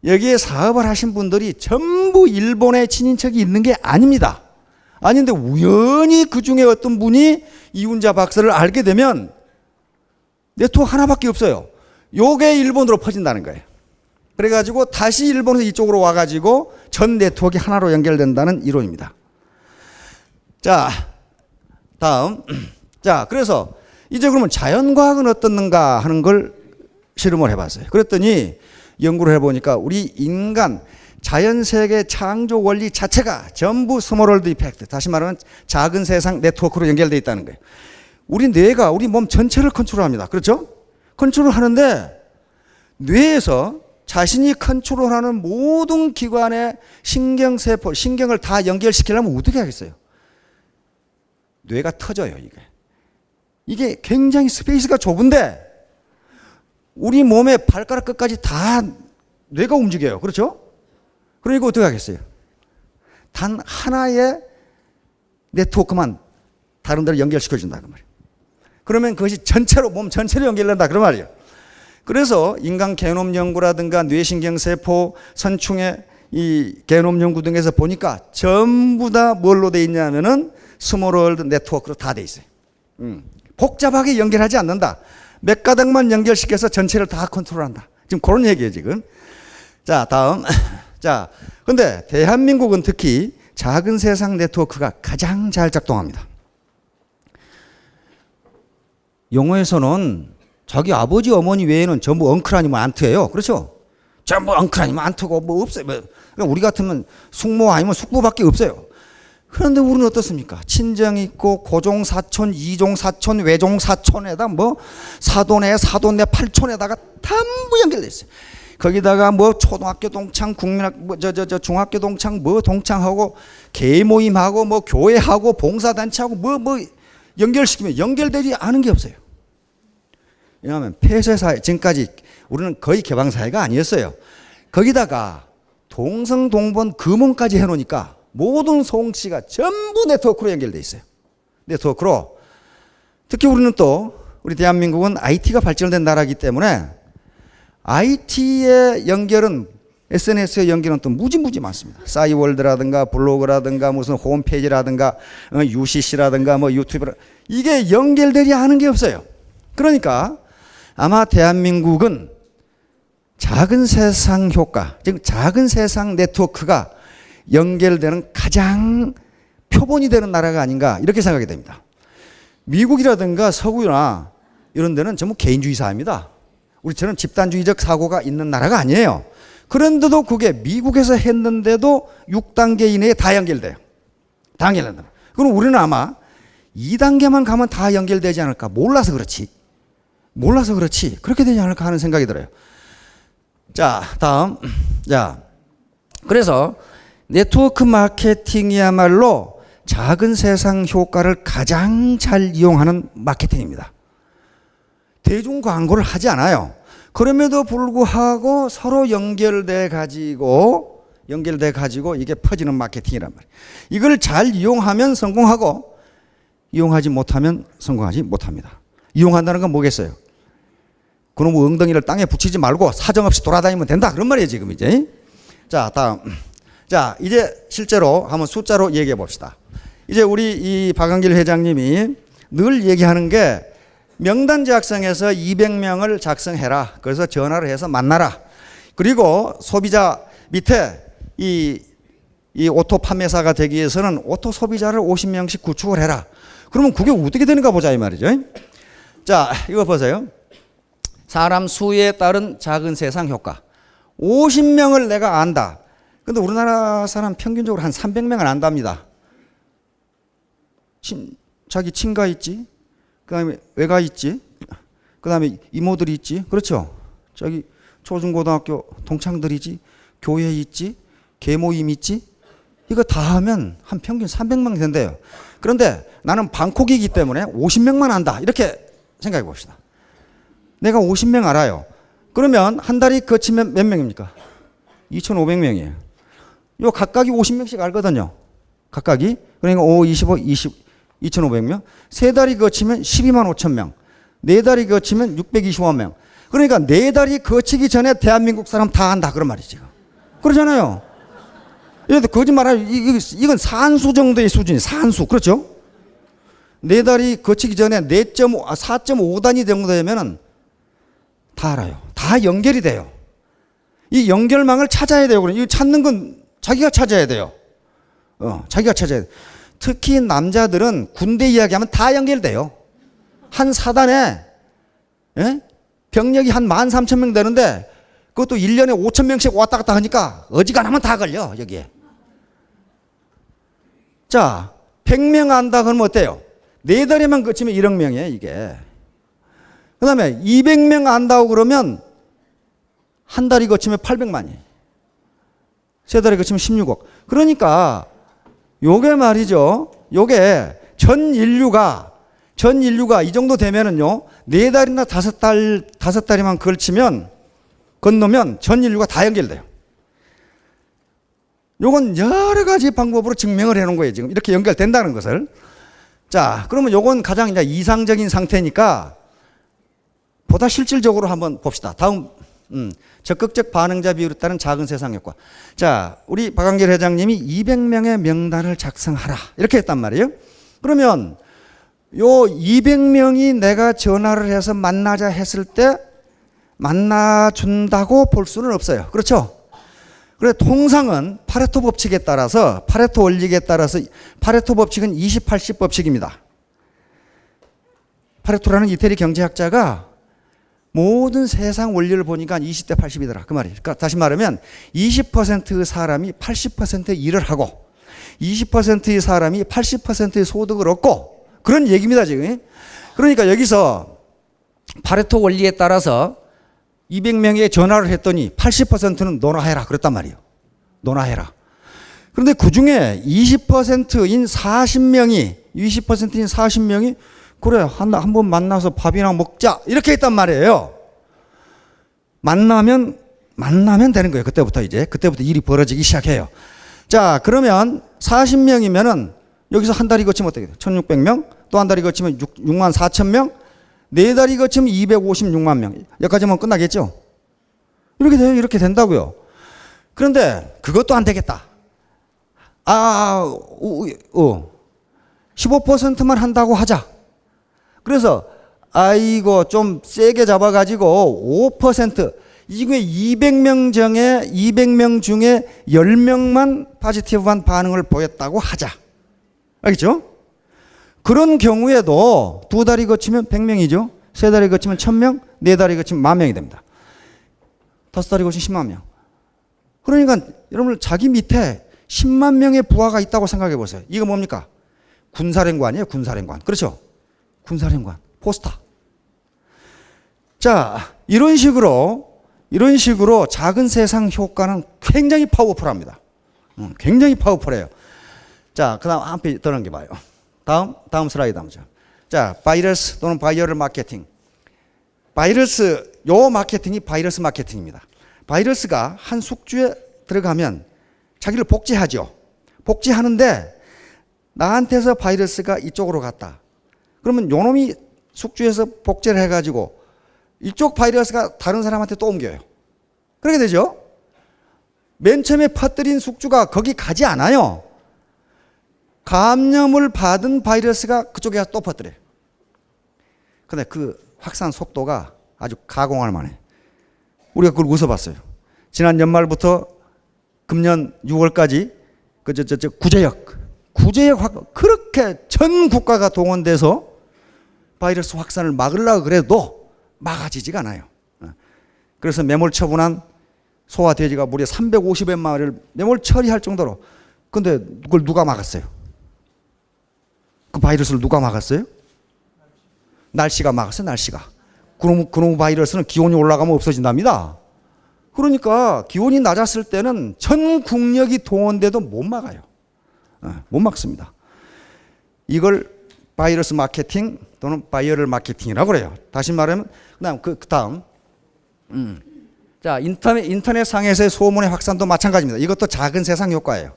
[SPEAKER 1] 여기에 사업을 하신 분들이 전부 일본에 친인척이 있는 게 아닙니다. 아닌데 우연히 그중에 어떤 분이 이훈자 박사를 알게 되면 네트워크 하나밖에 없어요. 요게 일본으로 퍼진다는 거예요. 그래가지고 다시 일본에서 이쪽으로 와가지고 전 네트워크가 하나로 연결된다는 이론입니다. 자, 다음. 자, 그래서 이제 그러면 자연과학은 어떻는가 하는 걸 실험을 해봤어요. 그랬더니 연구를 해보니까 우리 인간 자연세계 창조 원리 자체가 전부 스몰 월드 이펙트, 다시 말하면 작은 세상 네트워크로 연결되어 있다는 거예요. 우리 뇌가 우리 몸 전체를 컨트롤합니다. 그렇죠? 컨트롤 하는데 뇌에서 자신이 컨트롤하는 모든 기관의 신경세포, 신경을 다 연결시키려면 어떻게 하겠어요? 뇌가 터져요, 이게 굉장히 스페이스가 좁은데 우리 몸의 발가락 끝까지 다 뇌가 움직여요. 그렇죠? 그러니까 어떻게 하겠어요? 단 하나의 네트워크만 다른 데로 연결시켜준다 그 말이에요. 그러면 그것이 몸 전체로 연결된다 그런 말이에요. 그래서 인간 게놈 연구라든가 뇌신경세포, 선충의 이 게놈 연구 등에서 보니까 전부 다 뭘로 돼 있냐면은 스몰 월드 네트워크로 다 돼 있어요. 복잡하게 연결하지 않는다. 몇 가닥만 연결시켜서 전체를 다 컨트롤한다. 지금 그런 얘기예요, 지금. 자, 다음. 자, 근데 대한민국은 특히 작은 세상 네트워크가 가장 잘 작동합니다. 영어에서는 자기 아버지, 어머니 외에는 전부 엉클 아니면 안트예요. 그렇죠? 전부 엉클 아니면 안트고 뭐 없어요. 우리 같으면 숙모 아니면 숙부밖에 없어요. 그런데 우리는 어떻습니까? 친정 있고 고종 사촌, 이종 사촌, 외종 사촌에다 뭐 사돈에 팔촌에다가 전부 연결돼 있어요. 거기다가 뭐 초등학교 동창, 국민학 중학교 동창 뭐 동창하고 개 모임하고 뭐 교회하고 봉사단체하고 뭐 연결시키면 연결되지 않은 게 없어요. 왜냐하면 폐쇄사회, 지금까지 우리는 거의 개방사회가 아니었어요. 거기다가 동성동본 금혼까지 해놓으니까 모든 송치가 전부 네트워크로 연결돼 있어요. 네트워크로. 특히 우리는 또 우리 대한민국은 IT가 발전된 나라이기 때문에 IT의 연결은 SNS의 연결은 또 무지 많습니다. 싸이월드라든가 블로그라든가 무슨 홈페이지라든가 UCC라든가 뭐 유튜브라 이게 연결되지 않은 게 없어요. 그러니까 아마 대한민국은 작은 세상 효과, 즉 작은 세상 네트워크가 연결되는 가장 표본이 되는 나라가 아닌가 이렇게 생각이 됩니다. 미국이라든가 서구나 이런 데는 전부 개인주의 사회입니다. 우리처럼 집단주의적 사고가 있는 나라가 아니에요. 그런데도 그게 미국에서 했는데도 6단계 이내에 다 연결돼요. 다 연결된다. 그럼 우리는 아마 2단계만 가면 다 연결되지 않을까. 몰라서 그렇지. 그렇게 되지 않을까 하는 생각이 들어요. 자, 다음. 자, 그래서 네트워크 마케팅이야말로 작은 세상 효과를 가장 잘 이용하는 마케팅입니다. 대중 광고를 하지 않아요. 그럼에도 불구하고 서로 연결돼 가지고 이게 퍼지는 마케팅이란 말이에요. 이걸 잘 이용하면 성공하고 이용하지 못하면 성공하지 못합니다. 이용한다는 건 뭐겠어요? 그놈의 엉덩이를 땅에 붙이지 말고 사정없이 돌아다니면 된다. 그런 말이에요, 지금 이제. 자, 다음. 자, 이제 실제로 한번 숫자로 얘기해 봅시다. 이제 우리 이 박한길 회장님이 늘 얘기하는 게 명단 작성해서 200명을 작성해라. 그래서 전화를 해서 만나라. 그리고 소비자 밑에 이 오토 판매사가 되기 위해서는 오토 소비자를 50명씩 구축을 해라. 그러면 그게 어떻게 되는가 보자 이 말이죠. 자, 이거 보세요. 사람 수에 따른 작은 세상 효과. 50명을 내가 안다. 근데 우리나라 사람 평균적으로 한 300명을 안답니다. 자기 친가 있지. 그 다음에 외가 있지. 그 다음에 이모들이 있지. 그렇죠. 저기 초중고등학교 동창들이지. 교회 있지. 계모임 있지. 이거 다 하면 한 평균 300명 된대요. 그런데 나는 방콕이기 때문에 50명만 안다. 이렇게 생각해 봅시다. 내가 50명 알아요. 그러면 한 달이 거치면 몇 명입니까? 2,500명이에요. 요 각각이 50명씩 알거든요. 각각이. 그러니까 5, 25, 2,500명. 세 달이 거치면 12만 5천 명. 네 달이 거치면 625명. 그러니까 네 달이 거치기 전에 대한민국 사람 다 안다. 그런 말이지. 그러잖아요. 이런데 거짓말하면 이건 산수 정도의 수준이 산수. 그렇죠? 네 달이 거치기 전에 4.5단위 정도 되면은 다 알아요. 다 연결이 돼요. 이 연결망을 찾아야 돼요. 이거 찾는 건 자기가 찾아야 돼요. 자기가 찾아야 돼요. 특히 남자들은 군대 이야기하면 다 연결돼요. 한 사단에 병력이 한 13,000명 되는데 그것도 1년에 5,000명씩 왔다 갔다 하니까 어지간하면 다 걸려 여기에. 자, 100명 안다 그러면 어때요? 4달에만 거치면 1억 명이에요 이게. 그 다음에 200명 안다고 그러면 한 달이 거치면 800만이에요. 세 달이 거치면 16억. 그러니까 요게 말이죠. 요게 전 인류가 이 정도 되면은요, 4달이나 5달이만 건너면 전 인류가 다 연결돼요. 요건 여러 가지 방법으로 증명을 해 놓은 거예요. 지금 이렇게 연결된다는 것을. 자, 그러면 요건 가장 이제 이상적인 상태니까 보다 실질적으로 한번 봅시다. 다음, 적극적 반응자 비율에 따른 작은 세상 효과. 자, 우리 박한길 회장님이 200명의 명단을 작성하라. 이렇게 했단 말이에요. 그러면 요 200명이 내가 전화를 해서 만나자 했을 때 만나준다고 볼 수는 없어요. 그렇죠? 그래, 통상은 파레토 법칙에 따라서, 파레토 원칙에 따라서, 파레토 법칙은 20-80 법칙입니다. 파레토라는 이태리 경제학자가 모든 세상 원리를 보니까 20대 80이더라. 그 말이에요. 그러니까 다시 말하면 20%의 사람이 80%의 일을 하고 20%의 사람이 80%의 소득을 얻고 그런 얘기입니다, 지금. 그러니까 여기서 파레토 원리에 따라서 200명에 전화를 했더니 80%는 너나 그랬단 말이에요. 너나 해라. 그런데 그 중에 20%인 40명이 20%인 40명이 그래 한번 만나서 밥이나 먹자 이렇게 했단 말이에요. 만나면 되는 거예요. 그때부터 일이 벌어지기 시작해요. 자, 그러면 40명이면은 여기서 한 달이 거치면 어떻게 돼요? 1600명, 또 한 달이 거치면 6만 4천 명, 네 달이 거치면 256만 명. 여기까지만 끝나겠죠? 이렇게 돼요. 이렇게 된다고요. 그런데 그것도 안 되겠다. 15%만 한다고 하자. 그래서 이거 좀 세게 잡아가지고 5%, 이게 200명 중에 10명만 포지티브한 반응을 보였다고 하자. 알겠죠? 그런 경우에도 두 달이 거치면 100명이죠. 세 달이 거치면 1000명, 네 달이 거치면 10,000명이 됩니다. 다섯 달이 거치면 10만 명. 그러니까 여러분 자기 밑에 10만 명의 부하가 있다고 생각해 보세요. 이거 뭡니까? 군사령관이에요. 군사령관. 그렇죠? 군사령관. 포스타. 자, 이런 식으로 작은 세상 효과는 굉장히 파워풀합니다. 굉장히 파워풀해요. 자, 그 다음 한 페이지 더 넘겨봐요. 다음 슬라이드 한번. 자, 바이러스 또는 바이어럴 마케팅. 요 마케팅이 바이러스 마케팅입니다. 바이러스가 한 숙주에 들어가면 자기를 복제하죠. 복제하는데 나한테서 바이러스가 이쪽으로 갔다. 그러면 요놈이 숙주에서 복제를 해가지고 이쪽 바이러스가 다른 사람한테 또 옮겨요. 그렇게 되죠. 맨 처음에 퍼뜨린 숙주가 거기 가지 않아요. 감염을 받은 바이러스가 그쪽에 또 퍼뜨려요. 근데 그 확산 속도가 아주 가공할 만해. 우리가 그걸 웃어봤어요. 지난 연말부터 금년 6월까지 구제역 그렇게 전 국가가 동원돼서 바이러스 확산을 막으려고 그래도 막아지지가 않아요. 그래서 매몰 처분한 소와 돼지가 무려 350여 마리를 매몰 처리할 정도로. 근데 그걸 누가 막았어요? 그 바이러스를 누가 막았어요? 날씨가 막았어요. 날씨가. 그놈 바이러스는 기온이 올라가면 없어진답니다. 그러니까 기온이 낮았을 때는 전 국력이 동원돼도 못 막아요. 못 막습니다. 이걸 바이러스 마케팅 또는 바이어럴 마케팅이라고 그래요. 다시 말하면 그 다음 자, 인터넷 상에서의 소문의 확산도 마찬가지입니다. 이것도 작은 세상 효과예요.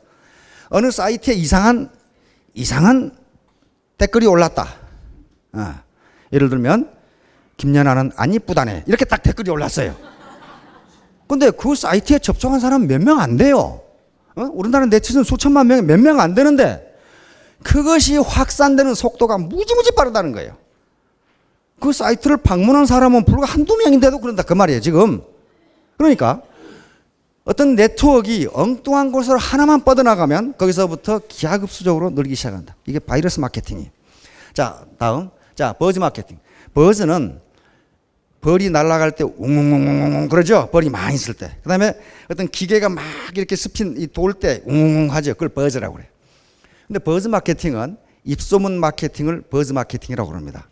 [SPEAKER 1] 어느 사이트에 이상한 댓글이 올랐다. 예를 들면 김연아는 안 이쁘다네 이렇게 딱 댓글이 올랐어요. 근데 그 사이트에 접속한 사람 몇 명 안 돼요. 우리나라 네티즌 수천만 명에 몇 명 안 되는데 그것이 확산되는 속도가 무지무지 빠르다는 거예요. 그 사이트를 방문한 사람은 불과 한두 명인데도 그런다 그 말이에요 지금. 그러니까 어떤 네트워크가 엉뚱한 곳으로 하나만 뻗어나가면 거기서부터 기하급수적으로 늘기 시작한다. 이게 바이러스 마케팅이에요. 자, 다음. 자, 버즈 마케팅. 버즈는 벌이 날아갈 때 웅웅웅웅 그러죠. 벌이 많이 있을 때. 그 다음에 어떤 기계가 막 이렇게 스핀 돌 때 웅웅 하죠. 그걸 버즈라고 그래요. 근데 버즈 마케팅은 입소문 마케팅을 버즈 마케팅이라고 그럽니다.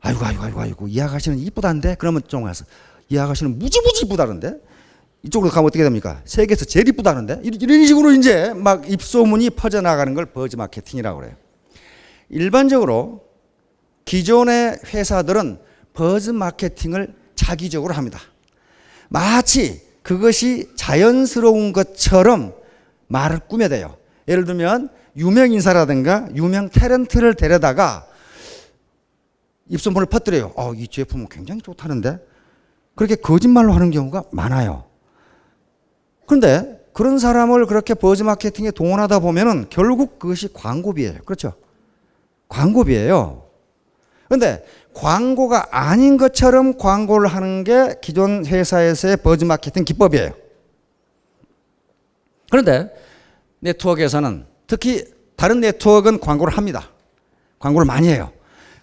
[SPEAKER 1] 아이고 이 아가씨는 이쁘다는데 그러면 좀 가서 이 아가씨는 무지무지 이쁘다는데 이쪽으로 가면 어떻게 됩니까? 세계에서 제일 이쁘다는데 이런 식으로 이제 막 입소문이 퍼져나가는 걸 버즈 마케팅이라고 그래요. 일반적으로 기존의 회사들은 버즈 마케팅을 자기적으로 합니다. 마치 그것이 자연스러운 것처럼 말을 꾸며대요. 예를 들면 유명 인사라든가 유명 탤런트를 데려다가 입소문을 퍼뜨려요. 이 제품은 굉장히 좋다는데 그렇게 거짓말로 하는 경우가 많아요. 그런데 그런 사람을 그렇게 버즈 마케팅에 동원하다 보면은 결국 그것이 광고비예요. 그렇죠? 광고비예요. 그런데 광고가 아닌 것처럼 광고를 하는 게 기존 회사에서의 버즈 마케팅 기법이에요. 그런데 네트워크에서는 특히 다른 네트워크는 광고를 합니다. 광고를 많이 해요.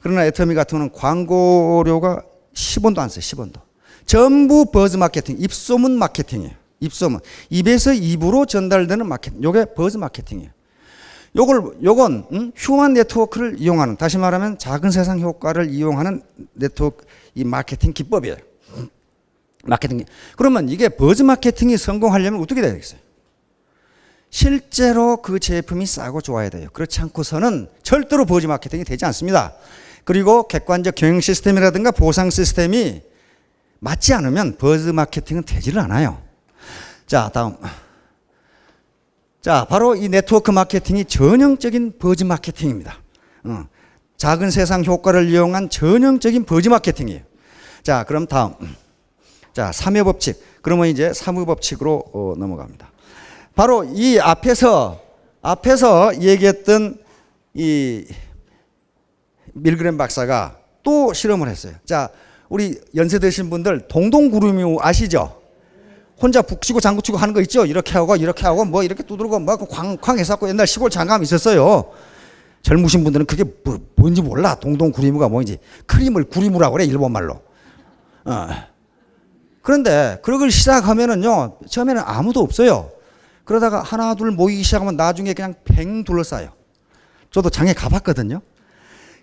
[SPEAKER 1] 그러나 애터미 같은 경우는 광고료가 10원도 안 써요. 10원도. 전부 버즈 마케팅, 입소문 마케팅이에요. 입소문. 입에서 입으로 전달되는 마케팅. 요게 버즈 마케팅이에요. 요건 휴먼 네트워크를 이용하는, 다시 말하면 작은 세상 효과를 이용하는 네트워크 이 마케팅 기법이에요. 마케팅. 그러면 이게 버즈 마케팅이 성공하려면 어떻게 되겠어요? 실제로 그 제품이 싸고 좋아야 돼요. 그렇지 않고서는 절대로 버즈 마케팅이 되지 않습니다. 그리고 객관적 경영 시스템이라든가 보상 시스템이 맞지 않으면 버즈 마케팅은 되지를 않아요. 자, 다음. 자, 바로 이 네트워크 마케팅이 전형적인 버즈 마케팅입니다. 작은 세상 효과를 이용한 전형적인 버즈 마케팅이에요. 자, 그럼 다음. 자, 3회 법칙. 그러면 이제 3회 법칙으로 넘어갑니다. 바로 이 앞에서 얘기했던 이 밀그램 박사가 또 실험을 했어요. 자, 우리 연세 드신 분들 동동구름이 아시죠? 혼자 북치고 장구치고 하는 거 있죠? 이렇게 하고 뭐 이렇게 두드리고 막 쾅쾅 해서 옛날 시골 장감 있었어요. 젊으신 분들은 그게 뭔지 몰라. 동동구리무가 뭔지. 크림을 구리무라고 그래, 일본말로. 그런데 그걸 시작하면은요, 처음에는 아무도 없어요. 그러다가 하나 둘 모이기 시작하면 나중에 그냥 뱅 둘러싸요. 저도 장에 가봤거든요.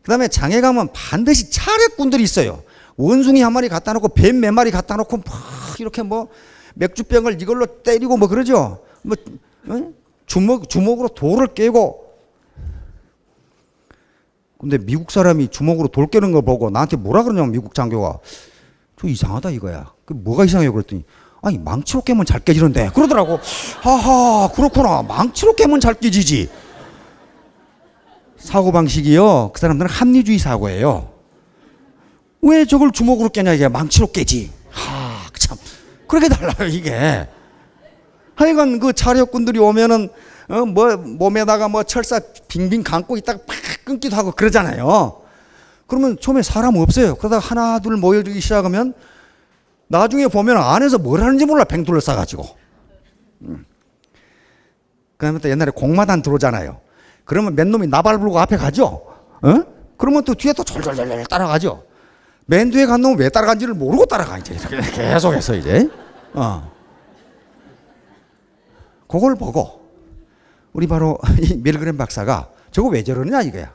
[SPEAKER 1] 그 다음에 장에 가면 반드시 차례꾼들이 있어요. 원숭이 한 마리 갖다 놓고 뱀 몇 마리 갖다 놓고 막 이렇게 뭐 맥주병을 이걸로 때리고 뭐 그러죠. 뭐 주먹으로 돌을 깨고. 근데 미국 사람이 주먹으로 돌 깨는 걸 보고 나한테 뭐라 그러냐면 미국 장교가 저 이상하다 이거야. 그 뭐가 이상해요? 그랬더니 아니 망치로 깨면 잘 깨지는데 그러더라고. 하하 그렇구나. 망치로 깨면 잘 깨지지. 사고방식이요. 그 사람들은 합리주의 사고예요. 왜 저걸 주먹으로 깨냐 이게 망치로 깨지. 참 그렇게 달라요 이게. 하여간 그 차력꾼들이 오면은 뭐 몸에다가 뭐 철사 빙빙 감고 있다가 팍 끊기도 하고 그러잖아요. 그러면 처음에 사람 없어요. 그러다가 하나 둘 모여들기 시작하면 나중에 보면 안에서 뭘 하는지 몰라. 뱅 둘러싸가지고. 그 다음에 또 옛날에 공마단 들어오잖아요. 그러면 맨 놈이 나발 불고 앞에 가죠. 그러면 또 뒤에 또 졸졸졸 따라가죠. 맨 뒤에 간 놈은 왜 따라간지를 모르고 따라가. 이제 계속해서 이제. 그걸 보고 우리 바로 이 밀그램 박사가 저거 왜 저러느냐 이거야.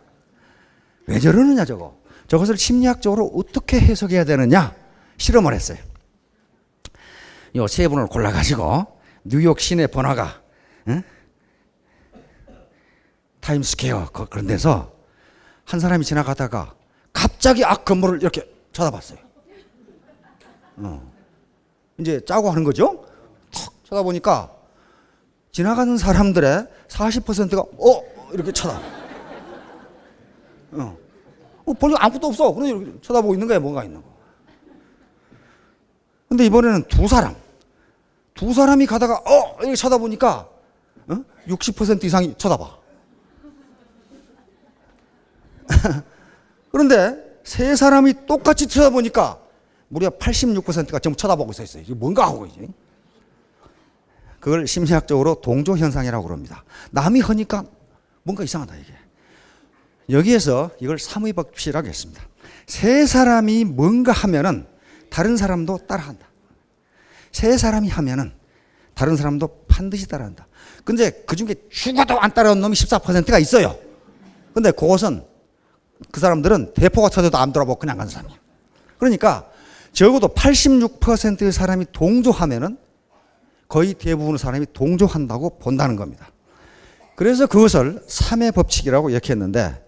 [SPEAKER 1] 왜 저러느냐 저거. 저것을 심리학적으로 어떻게 해석해야 되느냐 실험을 했어요. 요 세 분을 골라가지고 뉴욕 시내 번화가 타임스퀘어 그런 데서 한 사람이 지나가다가 갑자기 앞 건물을 이렇게 쳐다봤어요. 이제 짜고 하는 거죠. 탁 쳐다보니까 지나가는 사람들의 40%가 이렇게 쳐다. 별로 아무것도 없어. 그런데 이렇게 쳐다보고 있는 거야. 뭔가 있는 거. 근데 이번에는 두 사람이 가다가 이렇게 쳐다보니까 60% 이상이 쳐다봐. 그런데 세 사람이 똑같이 쳐다보니까 무려 86%가 전부 쳐다보고 있어요. 이게 뭔가 하고 이제. 그걸 심리학적으로 동조 현상이라고 그럽니다. 남이 하니까 뭔가 이상하다 이게. 여기에서 이걸 삼의 법칙이라고 했습니다. 세 사람이 뭔가 하면은 다른 사람도 따라한다. 세 사람이 하면은 다른 사람도 반드시 따라한다. 근데 그 중에 죽어도 안 따라온 놈이 14%가 있어요. 근데 그것은 그 사람들은 대포가 터져도 안 돌아보고 그냥 가는 사람이야. 그러니까 적어도 86%의 사람이 동조하면은 거의 대부분의 사람이 동조한다고 본다는 겁니다. 그래서 그것을 3의 법칙이라고 이렇게 했는데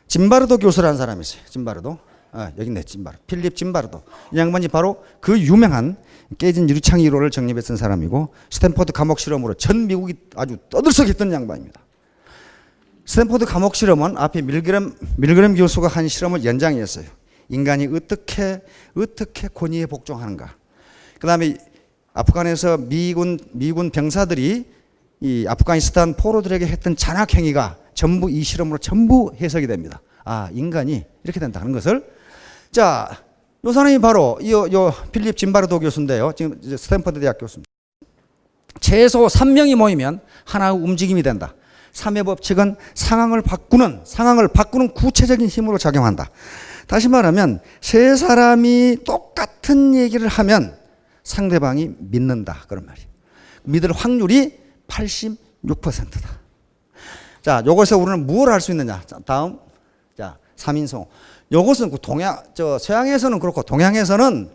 [SPEAKER 1] 짐바르도 교수라는 사람이 있어요. 짐바르도. 여기 있네. 짐바르. 필립 짐바르도. 이 양반이 바로 그 유명한 깨진 유리창 이론을 정립했던 사람이고 스탠포드 감옥 실험으로 전 미국이 아주 떠들썩했던 양반입니다. 스탠포드 감옥 실험은 앞에 밀그램 교수가 한 실험을 연장했어요. 인간이 어떻게 권위에 복종하는가. 그 다음에 아프간에서 미군 병사들이 이 아프가니스탄 포로들에게 했던 잔악 행위가 전부 이 실험으로 전부 해석이 됩니다. 인간이 이렇게 된다는 것을. 자, 이 사람이 바로 요 필립 짐바르도 교수인데요. 지금 스탠퍼드 대학 교수입니다. 최소 3명이 모이면 하나의 움직임이 된다. 3의 법칙은 상황을 바꾸는 구체적인 힘으로 작용한다. 다시 말하면 세 사람이 똑같은 얘기를 하면 상대방이 믿는다. 그런 말이에요. 믿을 확률이 86%다. 자, 요것에서 우리는 무엇을 할 수 있느냐? 자, 다음. 자, 3인성호. 요것은 서양에서는 그렇고 동양에서는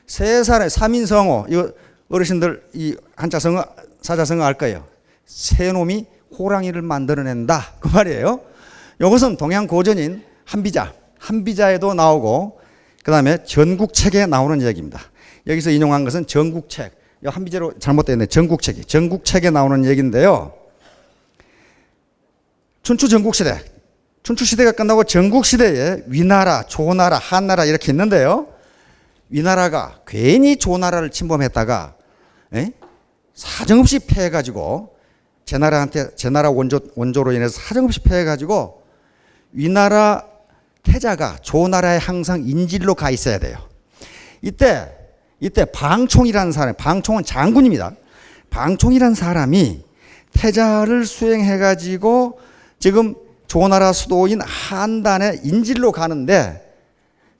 [SPEAKER 1] 세 사람의 3인성호. 이거 어르신들 이 한자성어, 사자성어 알 거예요. 새 놈이 호랑이를 만들어낸다 그 말이에요. 이것은 동양 고전인 한비자에도 나오고 그 다음에 전국책에 나오는 얘기입니다. 여기서 인용한 것은 전국책, 한비자로 잘못되었네. 전국책에 나오는 얘기인데요. 춘추 전국시대, 춘추시대가 끝나고 전국시대에 위나라, 조나라, 한나라 이렇게 있는데요. 위나라가 괜히 조나라를 침범했다가 사정없이 패해가지고 제나라 원조로 인해서 사정없이 패해가지고 위나라 태자가 조나라에 항상 인질로 가 있어야 돼요. 이때 방총이라는 사람, 방총은 장군입니다. 방총이라는 사람이 태자를 수행해가지고 지금 조나라 수도인 한단에 인질로 가는데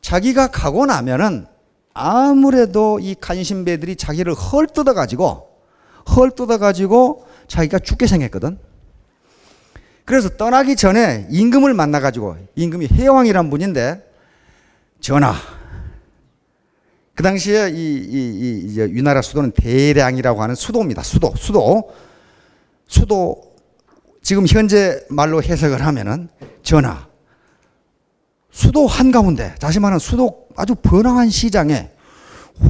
[SPEAKER 1] 자기가 가고 나면은 아무래도 이 간신배들이 자기를 헐뜯어가지고 자기가 죽게 생겼거든. 그래서 떠나기 전에 임금을 만나가지고, 임금이 혜왕이란 분인데, 전하, 그 당시에 이제 위나라 수도는 대량이라고 하는 수도입니다. 수도. 지금 현재 말로 해석을 하면은, 전하, 수도 한가운데, 다시 말하면 수도 아주 번화한 시장에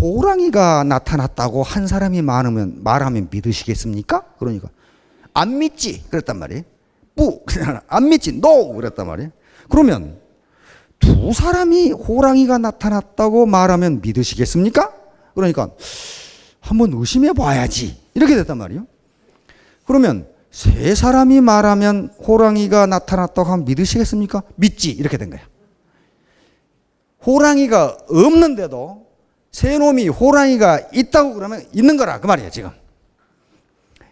[SPEAKER 1] 호랑이가 나타났다고 한 사람이 말하면 믿으시겠습니까? 그러니까 안 믿지 그랬단 말이에요. 안 믿지 no 그랬단 말이에요. 그러면 두 사람이 호랑이가 나타났다고 말하면 믿으시겠습니까? 그러니까 한번 의심해 봐야지 이렇게 됐단 말이에요. 그러면 세 사람이 말하면 호랑이가 나타났다고 하면 믿으시겠습니까? 믿지 이렇게 된 거야. 호랑이가 없는데도 세 놈이 호랑이가 있다고 그러면 있는 거라 그 말이에요 지금.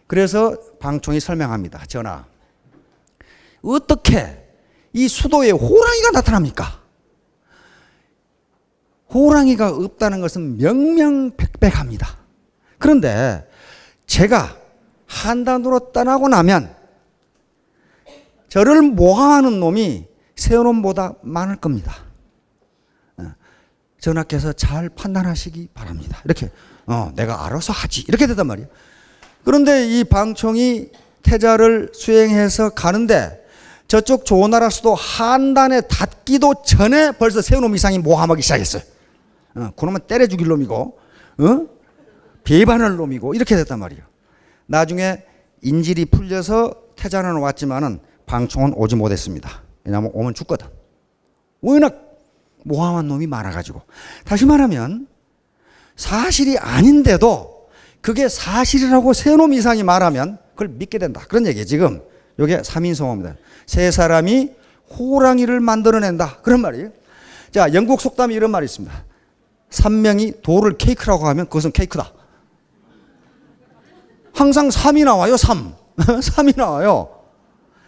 [SPEAKER 1] 그래서 방총이 설명합니다. 전하, 어떻게 이 수도에 호랑이가 나타납니까? 호랑이가 없다는 것은 명명백백합니다. 그런데 제가 한단으로 떠나고 나면 저를 모함하는 놈이 세 놈보다 많을 겁니다. 전하께서 잘 판단하시기 바랍니다. 이렇게 내가 알아서 하지 이렇게 되단 말이에요. 그런데 이 방총이 태자를 수행해서 가는데 저쪽 조나라 수도 한단에 닿기도 전에 벌써 세 놈 이상이 모함하기 시작했어요. 그놈은 때려 죽일 놈이고 배반할 놈이고 이렇게 됐단 말이에요. 나중에 인질이 풀려서 태자는 왔지만은 방총은 오지 못했습니다. 왜냐하면 오면 죽거든. 워낙 모함한 놈이 많아가지고. 다시 말하면 사실이 아닌데도 그게 사실이라고 세 놈 이상이 말하면 그걸 믿게 된다. 그런 얘기예요. 지금 이게 3인성어입니다. 세 사람이 호랑이를 만들어낸다. 그런 말이에요. 자, 영국 속담에 이런 말이 있습니다. 3명이 돌을 케이크라고 하면 그것은 케이크다. 항상 3이 나와요. 3이 나와요.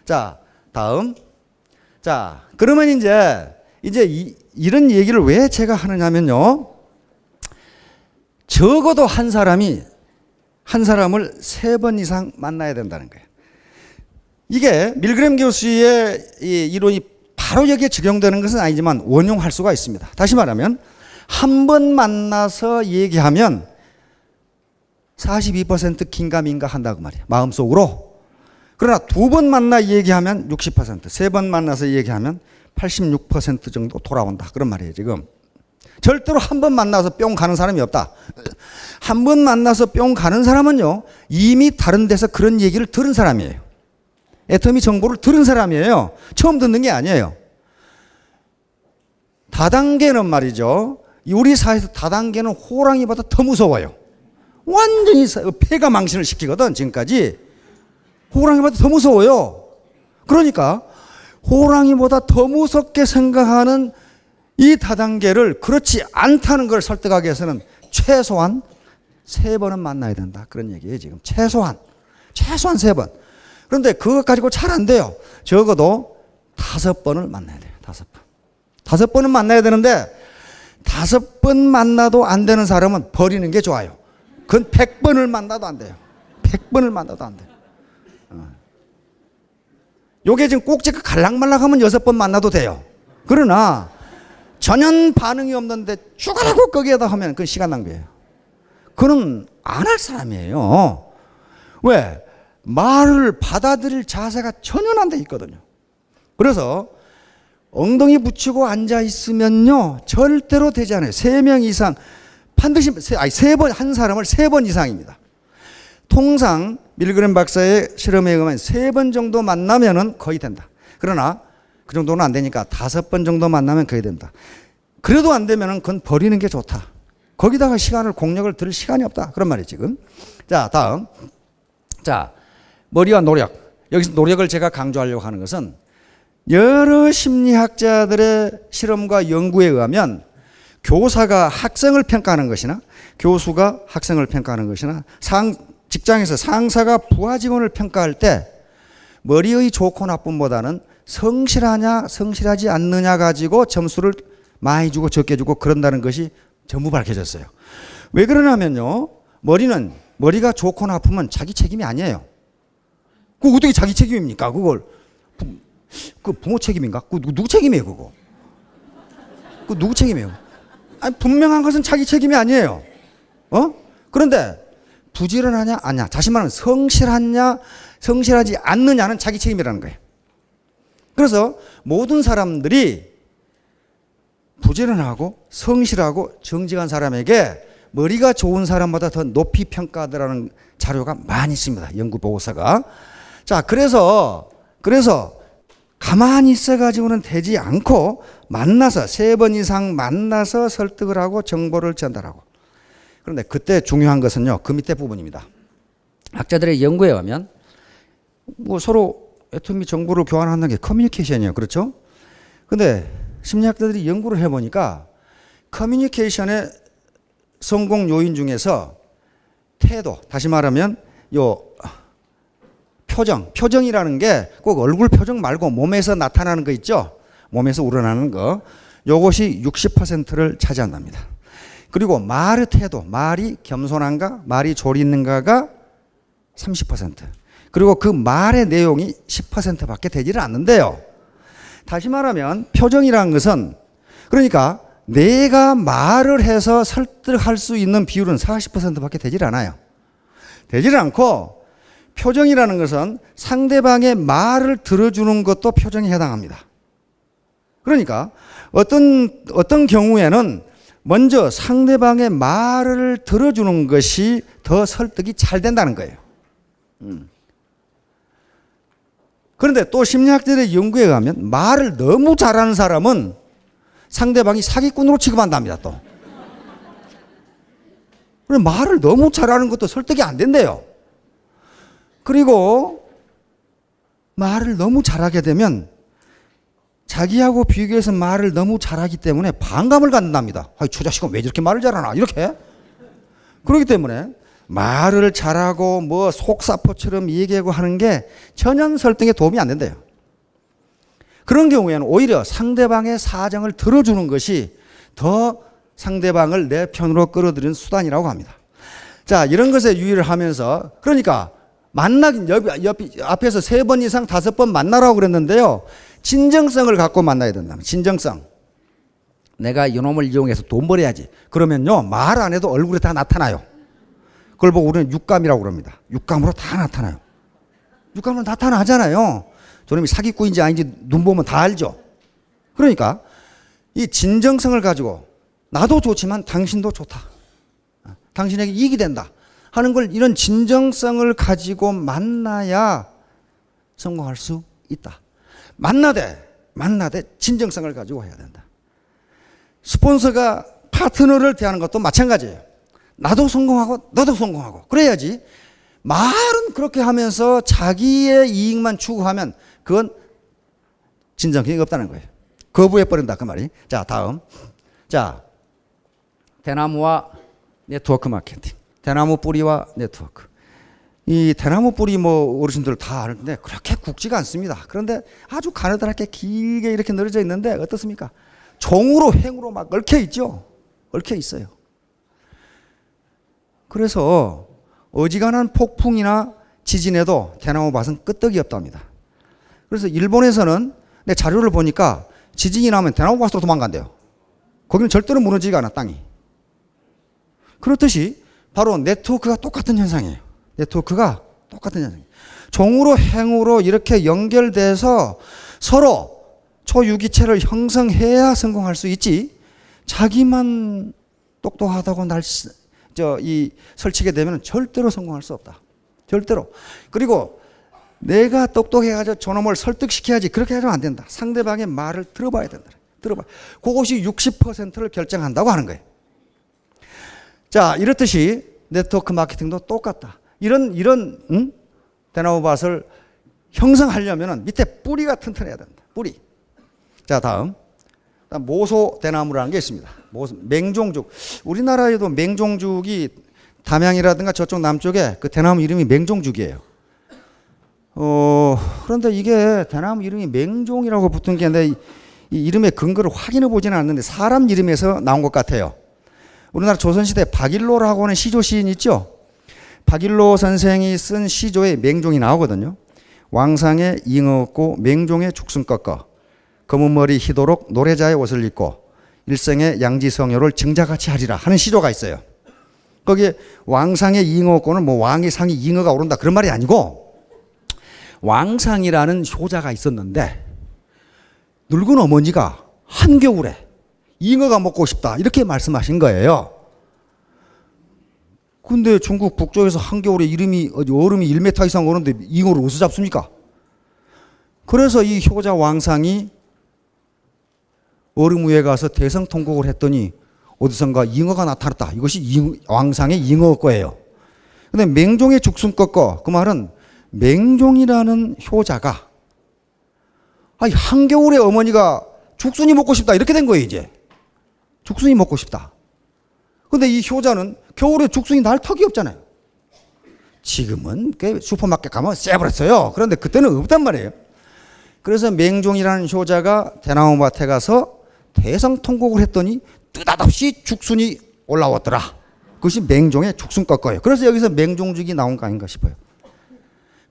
[SPEAKER 1] 자, 다음. 자, 그러면 이제 이런 얘기를 왜 제가 하느냐면요. 적어도 한 사람을 3번 이상 만나야 된다는 거예요. 이게 밀그램 교수의 이 이론이 바로 여기에 적용되는 것은 아니지만 원용할 수가 있습니다. 다시 말하면 한 번 만나서 얘기하면 42% 긴가민가 한다고 말이에요. 마음속으로. 그러나 두 번 만나 얘기하면 60%, 세 번 만나서 얘기하면 86% 정도 돌아온다. 그런 말이에요, 지금. 절대로 한 번 만나서 뿅 가는 사람이 없다. 한 번 만나서 뿅 가는 사람은요, 이미 다른 데서 그런 얘기를 들은 사람이에요. 애터미 정보를 들은 사람이에요. 처음 듣는 게 아니에요. 다단계는 말이죠. 우리 사회에서 다단계는 호랑이보다 더 무서워요. 완전히 폐가 망신을 시키거든, 지금까지. 호랑이보다 더 무서워요. 그러니까 호랑이보다 더 무섭게 생각하는 이 다단계를 그렇지 않다는 걸 설득하기 위해서는 최소한 3번은 만나야 된다. 그런 얘기예요, 지금. 최소한 3번. 그런데 그것 가지고 잘 안 돼요. 적어도 5번을 만나야 돼요. 5번은 만나야 되는데 5번 만나도 안 되는 사람은 버리는 게 좋아요. 그건 100번을 만나도 안 돼요. 100번을 만나도 안 돼요. 요게 지금 꼭지가 갈락말락하면 6번 만나도 돼요. 그러나 전혀 반응이 없는데 죽으라고 거기에다 하면 그건 시간 낭비예요. 그는 안 할 사람이에요. 왜? 말을 받아들일 자세가 전혀 안 돼 있거든요. 그래서 엉덩이 붙이고 앉아 있으면요 절대로 되지 않아요. 3명 이상 반드시 한 사람을 3번 이상입니다. 통상 밀그램 박사의 실험에 의하면 3번 정도 만나면은 거의 된다. 그러나 그 정도는 안 되니까 5번 정도 만나면 거의 된다. 그래도 안 되면은 그건 버리는 게 좋다. 거기다가 시간을 공력을 들일 시간이 없다. 그런 말이에요 지금. 자 다음. 자 머리와 노력. 여기서 노력을 제가 강조하려고 하는 것은 여러 심리학자들의 실험과 연구에 의하면 교사가 학생을 평가하는 것이나 교수가 학생을 평가하는 것이나 직장에서 상사가 부하 직원을 평가할 때 머리의 좋고 나쁨보다는 성실하냐 성실하지 않느냐 가지고 점수를 많이 주고 적게 주고 그런다는 것이 전부 밝혀졌어요. 왜 그러냐면요. 머리가 좋고 나쁘면 자기 책임이 아니에요. 그거 어떻게 자기 책임입니까? 그걸 그 부모 책임인가? 그 누구 책임이에요, 그거? 그 누구 책임이에요? 아니, 분명한 것은 자기 책임이 아니에요. 그런데 부지런하냐, 아니야. 다시 말하면 성실하냐, 성실하지 않느냐는 자기 책임이라는 거예요. 그래서 모든 사람들이 부지런하고 성실하고 정직한 사람에게 머리가 좋은 사람보다 더 높이 평가하더라는 자료가 많이 있습니다. 연구 보고서가. 자, 그래서 가만히 있어가지고는 되지 않고 만나서 3번 이상 만나서 설득을 하고 정보를 전달하고. 그런데 그때 중요한 것은요. 그 밑에 부분입니다. 학자들의 연구에 의하면 뭐 서로 애터미 정보를 교환하는 게 커뮤니케이션이에요. 그렇죠? 근데 심리학자들이 연구를 해보니까 커뮤니케이션의 성공 요인 중에서 태도, 다시 말하면 표정이라는 게 꼭 얼굴 표정 말고 몸에서 나타나는 거 있죠? 몸에서 우러나는 거. 요것이 60%를 차지한답니다. 그리고 말의 태도, 말이 겸손한가, 말이 조리 있는가가 30%. 그리고 그 말의 내용이 10%밖에 되지를 않는데요. 다시 말하면 표정이라는 것은 그러니까 내가 말을 해서 설득할 수 있는 비율은 40%밖에 되질 않아요. 되지를 않고 표정이라는 것은 상대방의 말을 들어주는 것도 표정에 해당합니다. 그러니까 어떤 경우에는 먼저 상대방의 말을 들어주는 것이 더 설득이 잘 된다는 거예요. 그런데 또 심리학자들의 연구에 의하면 말을 너무 잘하는 사람은 상대방이 사기꾼으로 취급한답니다. 또. 말을 너무 잘하는 것도 설득이 안 된대요. 그리고 말을 너무 잘하게 되면 자기하고 비교해서 말을 너무 잘하기 때문에 반감을 갖는답니다. 저 자식은 왜 저렇게 말을 잘하나 이렇게. 그렇기 때문에 말을 잘하고 뭐 속사포처럼 얘기하고 하는 게 전혀 설득에 도움이 안 된대요. 그런 경우에는 오히려 상대방의 사정을 들어주는 것이 더 상대방을 내 편으로 끌어들이는 수단이라고 합니다. 자, 이런 것에 유의를 하면서 그러니까 앞에서 3번 이상 5번 만나라고 그랬는데요. 진정성을 갖고 만나야 된다. 진정성. 내가 이놈을 이용해서 돈 벌어야지. 그러면요. 말 안 해도 얼굴에 다 나타나요. 그걸 보고 우리는 육감이라고 그럽니다. 육감으로 다 나타나요. 육감으로 나타나잖아요. 저놈이 사기꾼인지 아닌지 눈 보면 다 알죠. 그러니까 이 진정성을 가지고 나도 좋지만 당신도 좋다. 당신에게 이익이 된다. 하는 걸 이런 진정성을 가지고 만나야 성공할 수 있다. 만나되 진정성을 가지고 해야 된다. 스폰서가 파트너를 대하는 것도 마찬가지예요. 나도 성공하고 너도 성공하고 그래야지. 말은 그렇게 하면서 자기의 이익만 추구하면 그건 진정성이 없다는 거예요. 거부해버린다 그 말이. 자, 다음. 자, 대나무와 네트워크 마케팅. 대나무 뿌리와 네트워크. 이 대나무 뿌리 뭐 어르신들 다 아는데 그렇게 굵지가 않습니다. 그런데 아주 가느다랗게 길게 이렇게 늘어져 있는데 어떻습니까? 종으로 횡으로 막 얽혀 있죠. 얽혀 있어요. 그래서 어지간한 폭풍이나 지진에도 대나무 밭은 끄떡이 없답니다. 그래서 일본에서는 내 자료를 보니까 지진이 나면 대나무 밭으로 도망간대요. 거기는 절대로 무너지지가 않아 땅이. 그렇듯이 바로 네트워크가 똑같은 현상이에요. 네트워크가 똑같은 현상이에요. 종으로 행으로 이렇게 연결돼서 서로 초유기체를 형성해야 성공할 수 있지. 자기만 똑똑하다고 설치게 되면 절대로 성공할 수 없다. 절대로. 그리고 내가 똑똑해가지고 저놈을 설득시켜야지. 그렇게 하면 안 된다. 상대방의 말을 들어봐야 된다. 들어봐. 그것이 60%를 결정한다고 하는 거예요. 자, 이렇듯이 네트워크 마케팅도 똑같다. 이런 대나무밭을 형성하려면 밑에 뿌리가 튼튼해야 된다. 뿌리. 자, 다음 모소 대나무라는 게 있습니다. 맹종죽. 우리나라에도 맹종죽이 담양이라든가 저쪽 남쪽에 그 대나무 이름이 맹종죽이에요. 그런데 이게 대나무 이름이 맹종이라고 붙은 게 이 이름의 근거를 확인해 보지는 않는데 사람 이름에서 나온 것 같아요. 우리나라 조선시대 박일로라고 하는 시조 시인 있죠? 박일로 선생이 쓴 시조에 맹종이 나오거든요. 왕상에 잉어 얻고 맹종의 죽순 꺾어 검은 머리 희도록 노래자의 옷을 입고 일생의 양지성효를 증자같이 하리라 하는 시조가 있어요. 거기에 왕상에 잉어 얻고는 뭐 왕의 상이 잉어가 오른다 그런 말이 아니고 왕상이라는 효자가 있었는데 늙은 어머니가 한겨울에 잉어가 먹고 싶다 이렇게 말씀하신 거예요. 근데 중국 북쪽에서 한겨울에 얼음이 1m 이상 오는데 잉어를 어디서 잡습니까? 그래서 이 효자 왕상이 얼음 위에 가서 대성통곡을 했더니 어디선가 잉어가 나타났다. 이것이 왕상의 잉어 거예요. 근데 맹종의 죽순 꺾어 그 말은 맹종이라는 효자가 한겨울에 어머니가 죽순이 먹고 싶다 이렇게 된 거예요. 이제 죽순이 먹고 싶다. 근데 이 효자는 겨울에 죽순이 날 턱이 없잖아요. 지금은 슈퍼마켓 가면 쎄버렸어요. 그런데 그때는 없단 말이에요. 그래서 맹종이라는 효자가 대나무밭에 가서 대성통곡을 했더니 느닷없이 죽순이 올라왔더라. 그것이 맹종의 죽순 꺾어요. 그래서 여기서 맹종죽이 나온 거 아닌가 싶어요.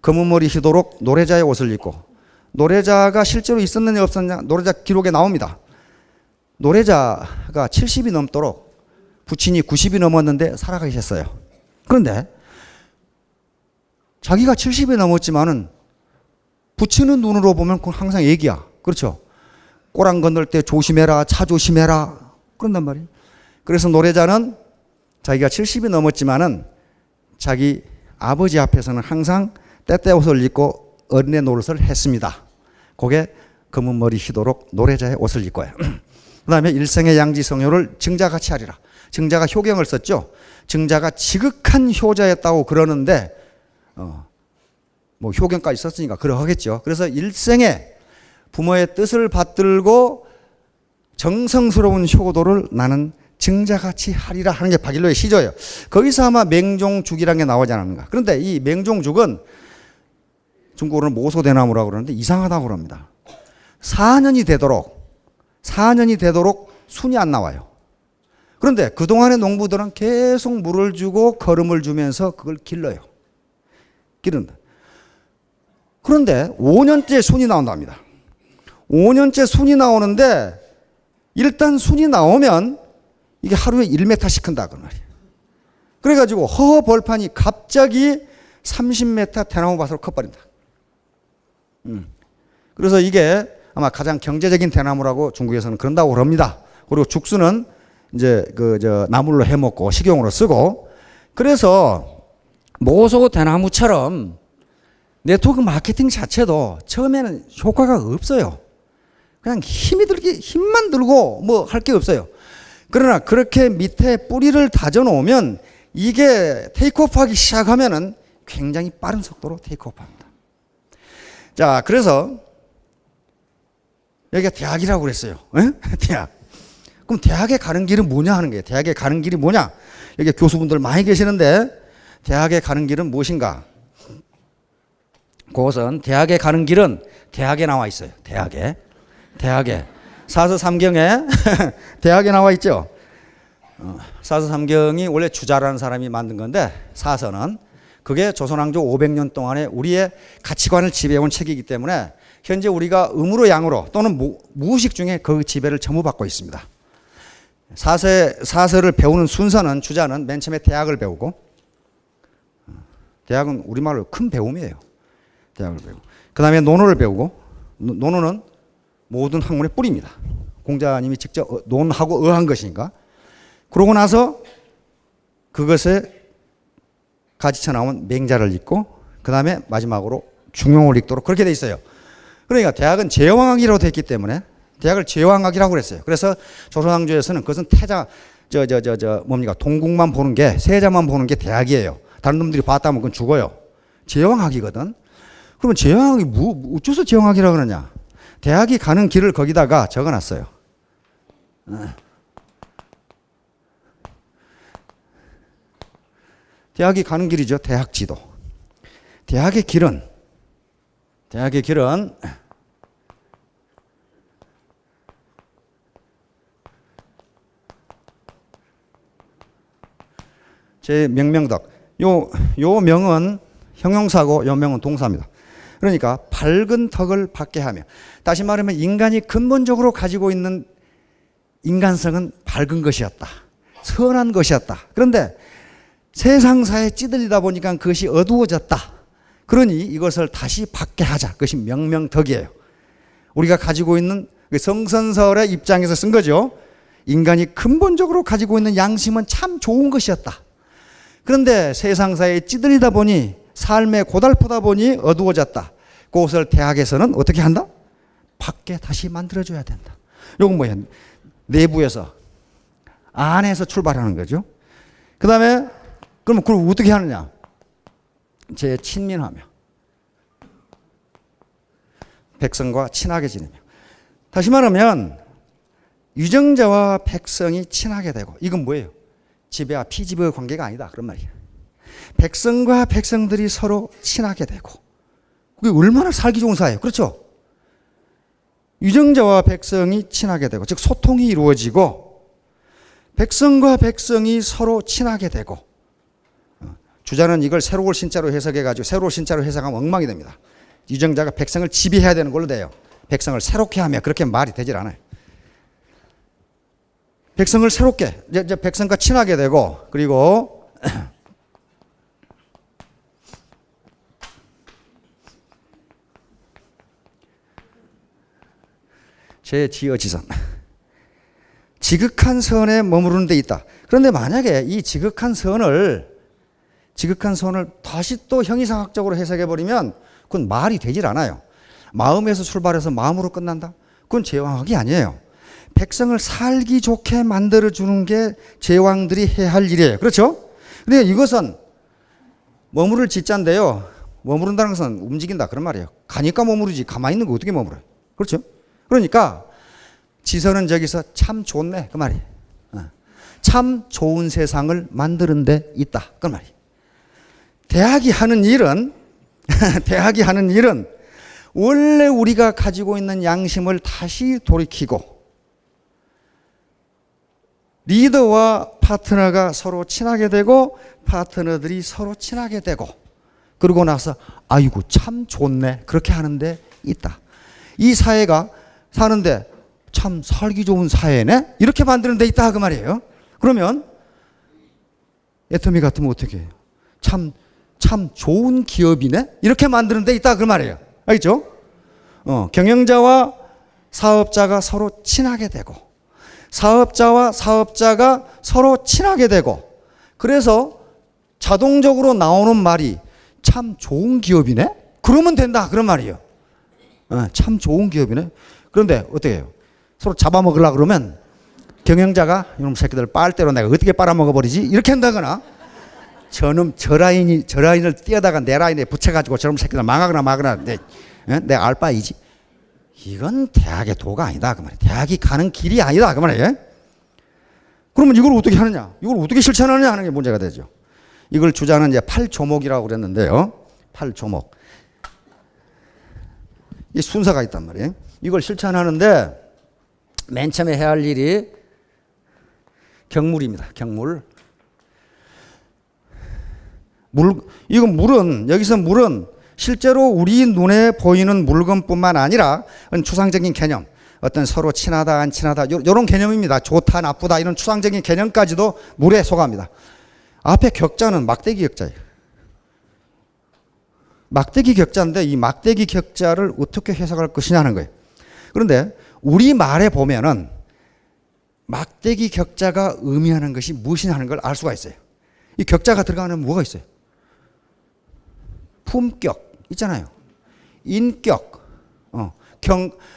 [SPEAKER 1] 검은 머리 희도록 노래자의 옷을 입고 노래자가 실제로 있었느냐 없었느냐 노래자 기록에 나옵니다. 노래자가 70이 넘도록 부친이 90이 넘었는데 살아가셨어요. 그런데 자기가 70이 넘었지만은 부친의 눈으로 보면 그건 항상 얘기야. 그렇죠? 꼬랑 건널 때 조심해라, 차 조심해라. 그런단 말이에요. 그래서 노래자는 자기가 70이 넘었지만은 자기 아버지 앞에서는 항상 때때 옷을 입고 어린애 노릇을 했습니다. 그게 검은 머리 희도록 노래자의 옷을 입고요. 그 다음에 일생의 양지성효를 증자같이 하리라. 증자가 효경을 썼죠. 증자가 지극한 효자였다고 그러는데 뭐 효경까지 썼으니까 그러하겠죠. 그래서 일생에 부모의 뜻을 받들고 정성스러운 효도를 나는 증자같이 하리라 하는 게 박일로의 시조예요. 거기서 아마 맹종죽이라는 게 나오지 않았는가. 그런데 이 맹종죽은 중국어로는 모소대나무라고 그러는데 이상하다고 그럽니다. 4년이 되도록 순이 안 나와요. 그런데 그동안의 농부들은 계속 물을 주고 거름을 주면서 그걸 길러요. 기른다. 그런데 5년째 순이 나온답니다. 5년째 순이 나오는데 일단 순이 나오면 이게 하루에 1m씩 큰다 그 말이에요. 그래가지고 허허 벌판이 갑자기 30m 대나무밭으로 커버린다. 그래서 이게 아마 가장 경제적인 대나무라고 중국에서는 그런다고 그럽니다. 그리고 죽순은 이제 나물로 해먹고 식용으로 쓰고 그래서 모소 대나무처럼 네트워크 마케팅 자체도 처음에는 효과가 없어요. 그냥 힘만 들고 뭐 할 게 없어요. 그러나 그렇게 밑에 뿌리를 다져 놓으면 이게 테이크오프 하기 시작하면은 굉장히 빠른 속도로 테이크오프 합니다. 자, 그래서 여기가 대학이라고 그랬어요. 대학. 그럼 대학에 가는 길은 뭐냐 하는 거예요. 대학에 가는 길이 뭐냐? 여기 교수분들 많이 계시는데 대학에 가는 길은 무엇인가? 그것은 대학에 가는 길은 대학에 나와 있어요. 대학에. 사서삼경에 대학에 나와 있죠. 사서삼경이 원래 주자라는 사람이 만든 건데 사서는 그게 조선왕조 500년 동안에 우리의 가치관을 지배해온 책이기 때문에 현재 우리가 음으로 양으로 또는 무의식 중에 그 지배를 전부 받고 있습니다. 사서를 배우는 순서는 주자는 맨 처음에 대학을 배우고 대학은 우리말로 큰 배움이에요. 대학을 배우고. 그 다음에 논어를 배우고, 논어는 모든 학문의 뿌리입니다. 공자님이 직접 논하고 어한 것인가. 그러고 나서 그것에 가지쳐 나온 맹자를 읽고, 그 다음에 마지막으로 중용을 읽도록 그렇게 돼 있어요. 그러니까 대학은 제왕학이라고 돼 있기 때문에 대학을 제왕학이라고 그랬어요. 그래서 조선왕조에서는 그것은 뭡니까? 동국만 보는 게, 세자만 보는 게 대학이에요. 다른 놈들이 봤다면 그건 죽어요. 제왕학이거든. 그러면 제왕학이 어째서 제왕학이라고 그러냐? 대학이 가는 길을 거기다가 적어 놨어요. 대학이 가는 길이죠. 대학지도. 대학의 길은 제 명명덕. 요 명은 형용사고 요 명은 동사입니다. 그러니까 밝은 덕을 받게 하며, 다시 말하면 인간이 근본적으로 가지고 있는 인간성은 밝은 것이었다. 선한 것이었다. 그런데 세상사에 찌들리다 보니까 그것이 어두워졌다. 그러니 이것을 다시 받게 하자. 그것이 명명덕이에요. 우리가 가지고 있는 성선설의 입장에서 쓴 거죠. 인간이 근본적으로 가지고 있는 양심은 참 좋은 것이었다. 그런데 세상사에 찌들리다 보니, 삶에 고달프다 보니 어두워졌다. 그것을 대학에서는 어떻게 한다? 밖에 다시 만들어줘야 된다. 이건 뭐예요? 내부에서, 안에서 출발하는 거죠. 그 다음에 그러면 그걸 어떻게 하느냐? 친민하며 백성과 친하게 지내며. 다시 말하면 유정자와 백성이 친하게 되고, 이건 뭐예요? 지배와 피지배의 관계가 아니다, 그런 말이에요. 백성과 백성들이 서로 친하게 되고, 그게 얼마나 살기 좋은 사회예요. 그렇죠? 유정자와 백성이 친하게 되고, 즉 소통이 이루어지고, 백성과 백성이 서로 친하게 되고. 주자는 이걸 새로운 신자로 해석해가지고, 새로운 신자로 해석하면 엉망이 됩니다. 유정자가 백성을 지배해야 되는 걸로 돼요. 백성을 새롭게 하며, 그렇게 말이 되질 않아요. 백성을 새롭게, 이제 백성과 친하게 되고, 그리고 제지어지선. 지극한 선에 머무르는 데 있다. 그런데 만약에 이 지극한 선을 다시 또 형이상학적으로 해석해버리면 그건 말이 되질 않아요. 마음에서 출발해서 마음으로 끝난다? 그건 제왕학이 아니에요. 백성을 살기 좋게 만들어주는 게 제왕들이 해야 할 일이에요. 그렇죠? 근데 이것은 머무를 지자인데요. 머무른다는 것은 움직인다, 그런 말이에요. 가니까 머무르지, 가만히 있는 거 어떻게 머무러요? 그렇죠? 그러니까 지선은 저기서 참 좋네, 그 말이에요. 참 좋은 세상을 만드는 데 있다, 그 말이에요. 대학이 하는 일은 원래 우리가 가지고 있는 양심을 다시 돌이키고, 리더와 파트너가 서로 친하게 되고, 파트너들이 서로 친하게 되고, 그러고 나서 아이고 참 좋네, 그렇게 하는 데 있다. 이 사회가 사는데 참 살기 좋은 사회네, 이렇게 만드는 데 있다, 그 말이에요. 그러면 애터미 같으면 어떻게 해요? 참 좋은 기업이네, 이렇게 만드는 데 있다, 그 말이에요. 알겠죠? 경영자와 사업자가 서로 친하게 되고, 사업자와 사업자가 서로 친하게 되고, 그래서 자동적으로 나오는 말이 참 좋은 기업이네, 그러면 된다, 그런 말이에요. 참 좋은 기업이네. 그런데 어떻게 해요? 서로 잡아먹으려고 그러면 경영자가 이놈 새끼들 빨대로 내가 어떻게 빨아먹어버리지, 이렇게 한다거나, 저 라인을 띄어다가 내 라인에 붙여가지고 저놈 새끼들 망하거나 마거나, 내가 알 바이지. 이건 대학의 도가 아니다, 그 말이에요. 대학이 가는 길이 아니다, 그 말이에요. 그러면 이걸 어떻게 하느냐, 이걸 어떻게 실천하느냐 하는 게 문제가 되죠. 이걸 주자는 이제 8조목이라고 그랬는데요. 8조목. 이 순서가 있단 말이에요. 이걸 실천하는데 맨 처음에 해야 할 일이 경물입니다. 경물. 이건 물은, 여기서 물은 실제로 우리 눈에 보이는 물건뿐만 아니라 추상적인 개념, 어떤 서로 친하다 안 친하다 이런 개념입니다. 좋다 나쁘다 이런 추상적인 개념까지도 물에 속합니다. 앞에 격자는 막대기 격자예요. 막대기 격자인데 이 막대기 격자를 어떻게 해석할 것이냐는 거예요. 그런데 우리 말에 보면은 막대기 격자가 의미하는 것이 무엇이냐 하는 걸 알 수가 있어요. 이 격자가 들어가는 뭐가 있어요? 품격 있잖아요. 인격,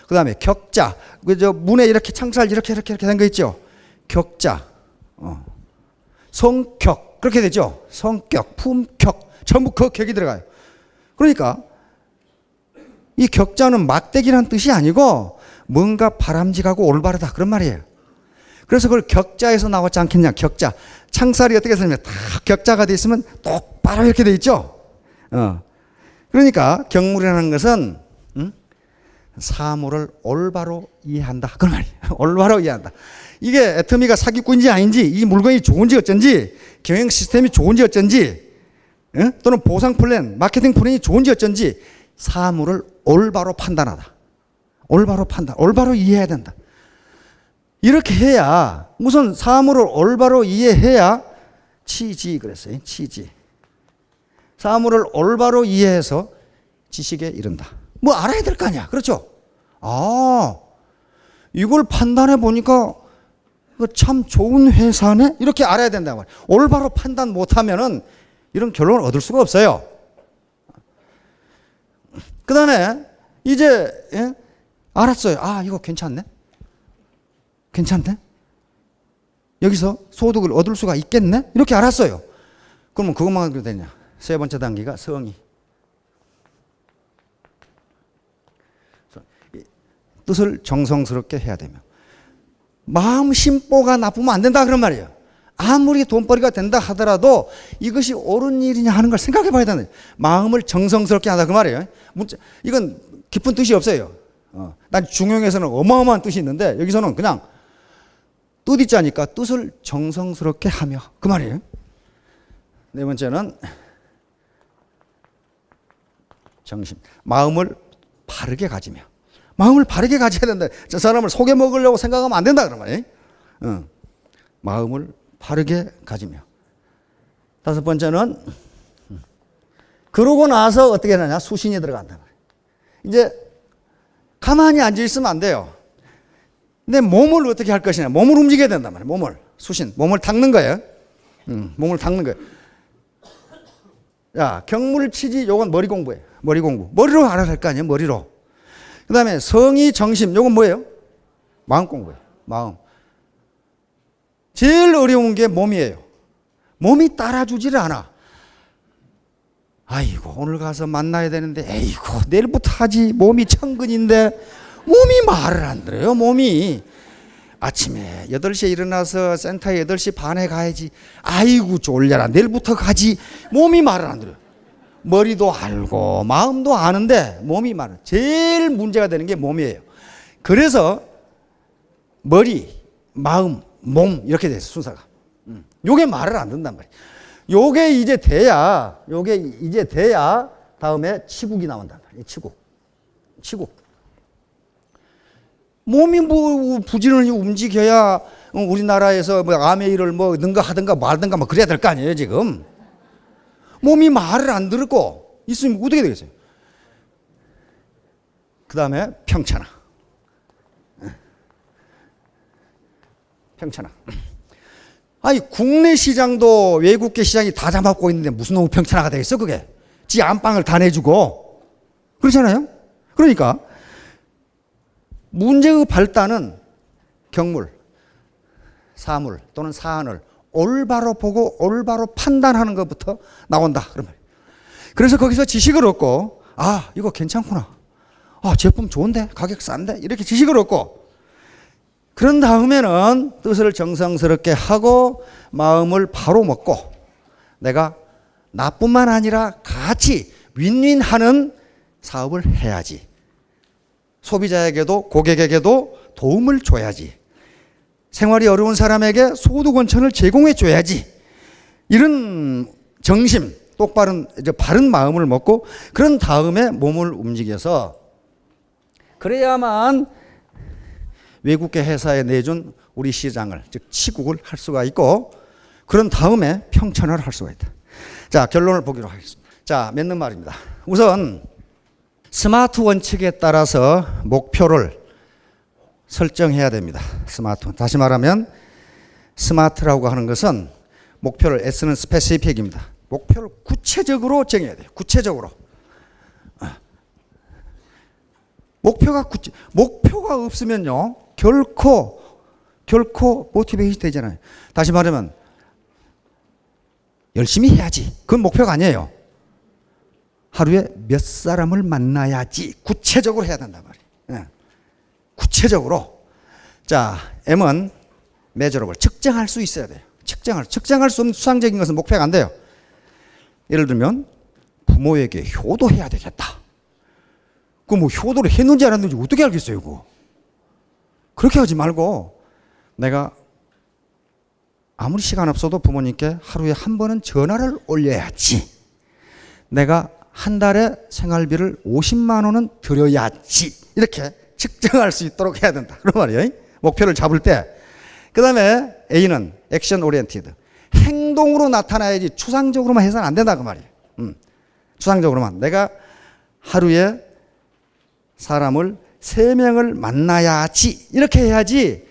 [SPEAKER 1] 그 다음에 격자. 그저 문에 이렇게 창살 이렇게 된 거 있죠. 격자, 성격 그렇게 되죠. 성격, 품격 전부 그 격이 들어가요. 그러니까 이 격자는 막대기라는 뜻이 아니고 뭔가 바람직하고 올바르다 그런 말이에요. 그래서 그걸 격자에서 나왔지 않겠냐. 격자. 창살이 어떻게 되냐면 다 격자가 돼 있으면 똑바로 이렇게 돼 있죠. 그러니까 경물이라는 것은 사물을 올바로 이해한다 그런 말이에요. 올바로 이해한다. 이게 애터미가 사기꾼인지 아닌지, 이 물건이 좋은지 어쩐지, 경영 시스템이 좋은지 어쩐지, 또는 보상 플랜, 마케팅 플랜이 좋은지 어쩐지 사물을 올바로 판단하다. 올바로 판단, 올바로 이해해야 된다. 이렇게 해야, 우선 사물을 올바로 이해해야 치지 그랬어요. 치지. 사물을 올바로 이해해서 지식에 이른다. 뭐 알아야 될 거 아니야. 그렇죠? 이걸 판단해 보니까 참 좋은 회사네? 이렇게 알아야 된다는 거예요. 올바로 판단 못하면은 이런 결론을 얻을 수가 없어요. 그 다음에 이제 알았어요. 이거 괜찮네? 괜찮네? 여기서 소득을 얻을 수가 있겠네? 이렇게 알았어요. 그러면 그것만 해도 되냐? 세 번째 단계가 성의. 뜻을 정성스럽게 해야 되며 마음 심보가 나쁘면 안 된다 그런 말이에요. 아무리 돈벌이가 된다 하더라도 이것이 옳은 일이냐 하는 걸 생각해 봐야 되는, 마음을 정성스럽게 하다 그 말이에요. 이건 깊은 뜻이 없어요. 난 중용에서는 어마어마한 뜻이 있는데 여기서는 그냥 뜻이자니까 뜻을 정성스럽게 하며 그 말이에요. 네 번째는 정심. 마음을 바르게 가지며. 마음을 바르게 가져야 된다. 저 사람을 속여 먹으려고 생각하면 안 된다 그런 말이에요. 마음을 바르게 가지며. 다섯 번째는 그러고 나서 어떻게 하느냐? 수신이 들어간다. 이제 가만히 앉아 있으면 안 돼요. 근데 몸을 어떻게 할 것이냐? 몸을 움직여야 된단 말이에요. 몸을. 수신. 몸을 닦는 거예요. 몸을 닦는 거예요. 야, 경물치지 요건 머리 공부예요. 머리 공부. 머리로 알아야 할 거 아니에요? 머리로. 그 다음에 성의 정심 요건 뭐예요? 마음 공부예요. 마음. 제일 어려운 게 몸이에요. 몸이 따라주지를 않아. 아이고 오늘 가서 만나야 되는데 에이고 내일부터 하지. 몸이 천근인데 몸이 말을 안 들어요. 몸이. 아침에 8시에 일어나서 센터에 8시 반에 가야지. 아이고 졸려라. 내일부터 가지. 몸이 말을 안 들어요. 머리도 알고 마음도 아는데 몸이 말을. 제일 문제가 되는 게 몸이에요. 그래서 머리, 마음, 몸 이렇게 돼서 순서가. 요게 말을 안 듣는단 말이에요. 요게 이제 돼야 다음에 치국이 나온단 말이에요. 치국. 몸이 뭐 부지런히 움직여야 우리나라에서 뭐 암의 일을 뭐 능가 하든가 말든가 뭐 그래야 될 거 아니에요 지금. 몸이 말을 안 듣고 있으면 어떻게 되겠어요? 그 다음에 평천하. 아니 국내 시장도 외국계 시장이 다 잡아먹고 있는데 무슨 놈의 평천하가 되겠어 그게. 지 안방을 다 내주고 그렇잖아요. 그러니까 문제의 발단은 경물, 사물 또는 사안을 올바로 보고 올바로 판단하는 것부터 나온다. 그러면 그래서 거기서 지식을 얻고 이거 괜찮구나. 제품 좋은데 가격 싼데 이렇게 지식을 얻고 그런 다음에는 뜻을 정성스럽게 하고 마음을 바로 먹고 내가 나뿐만 아니라 같이 윈윈하는 사업을 해야지. 소비자에게도 고객에게도 도움을 줘야지. 생활이 어려운 사람에게 소득 원천을 제공해 줘야지. 이런 정심, 똑바른 바른 마음을 먹고 그런 다음에 몸을 움직여서 그래야만 외국계 회사에 내준 우리 시장을 즉 치국을 할 수가 있고 그런 다음에 평천화를 할 수가 있다. 자, 결론을 보기로 하겠습니다. 자, 맺는 말입니다. 우선 스마트 원칙에 따라서 목표를 설정해야 됩니다. 스마트. 다시 말하면 스마트라고 하는 것은 목표를 S는 스페시픽입니다. 목표를 구체적으로 정해야 돼요. 구체적으로. 목표가 없으면요. 결코 모티베이션 되잖아요. 다시 말하면 열심히 해야지. 그건 목표가 아니에요. 하루에 몇 사람을 만나야지. 구체적으로 해야 된단 말이에요. 구체적으로. 자, M은 measurable. 측정할 수 있어야 돼요. 측정할 수 없는 수상적인 것은 목표가 안 돼요. 예를 들면 부모에게 효도해야 되겠다. 그 뭐 효도를 했는지 안 했는지 어떻게 알겠어요, 그거? 그렇게 하지 말고 내가 아무리 시간 없어도 부모님께 하루에 한 번은 전화를 올려야지. 내가 한 달에 생활비를 50만 원은 드려야지. 이렇게 측정할 수 있도록 해야 된다. 그런 말이에요. 목표를 잡을 때. 그 다음에 A는 액션 오리엔티드. 행동으로 나타나야지 추상적으로만 해서는 안 된다. 그 말이에요. 추상적으로만. 내가 하루에 사람을 3명을 만나야지. 이렇게 해야지.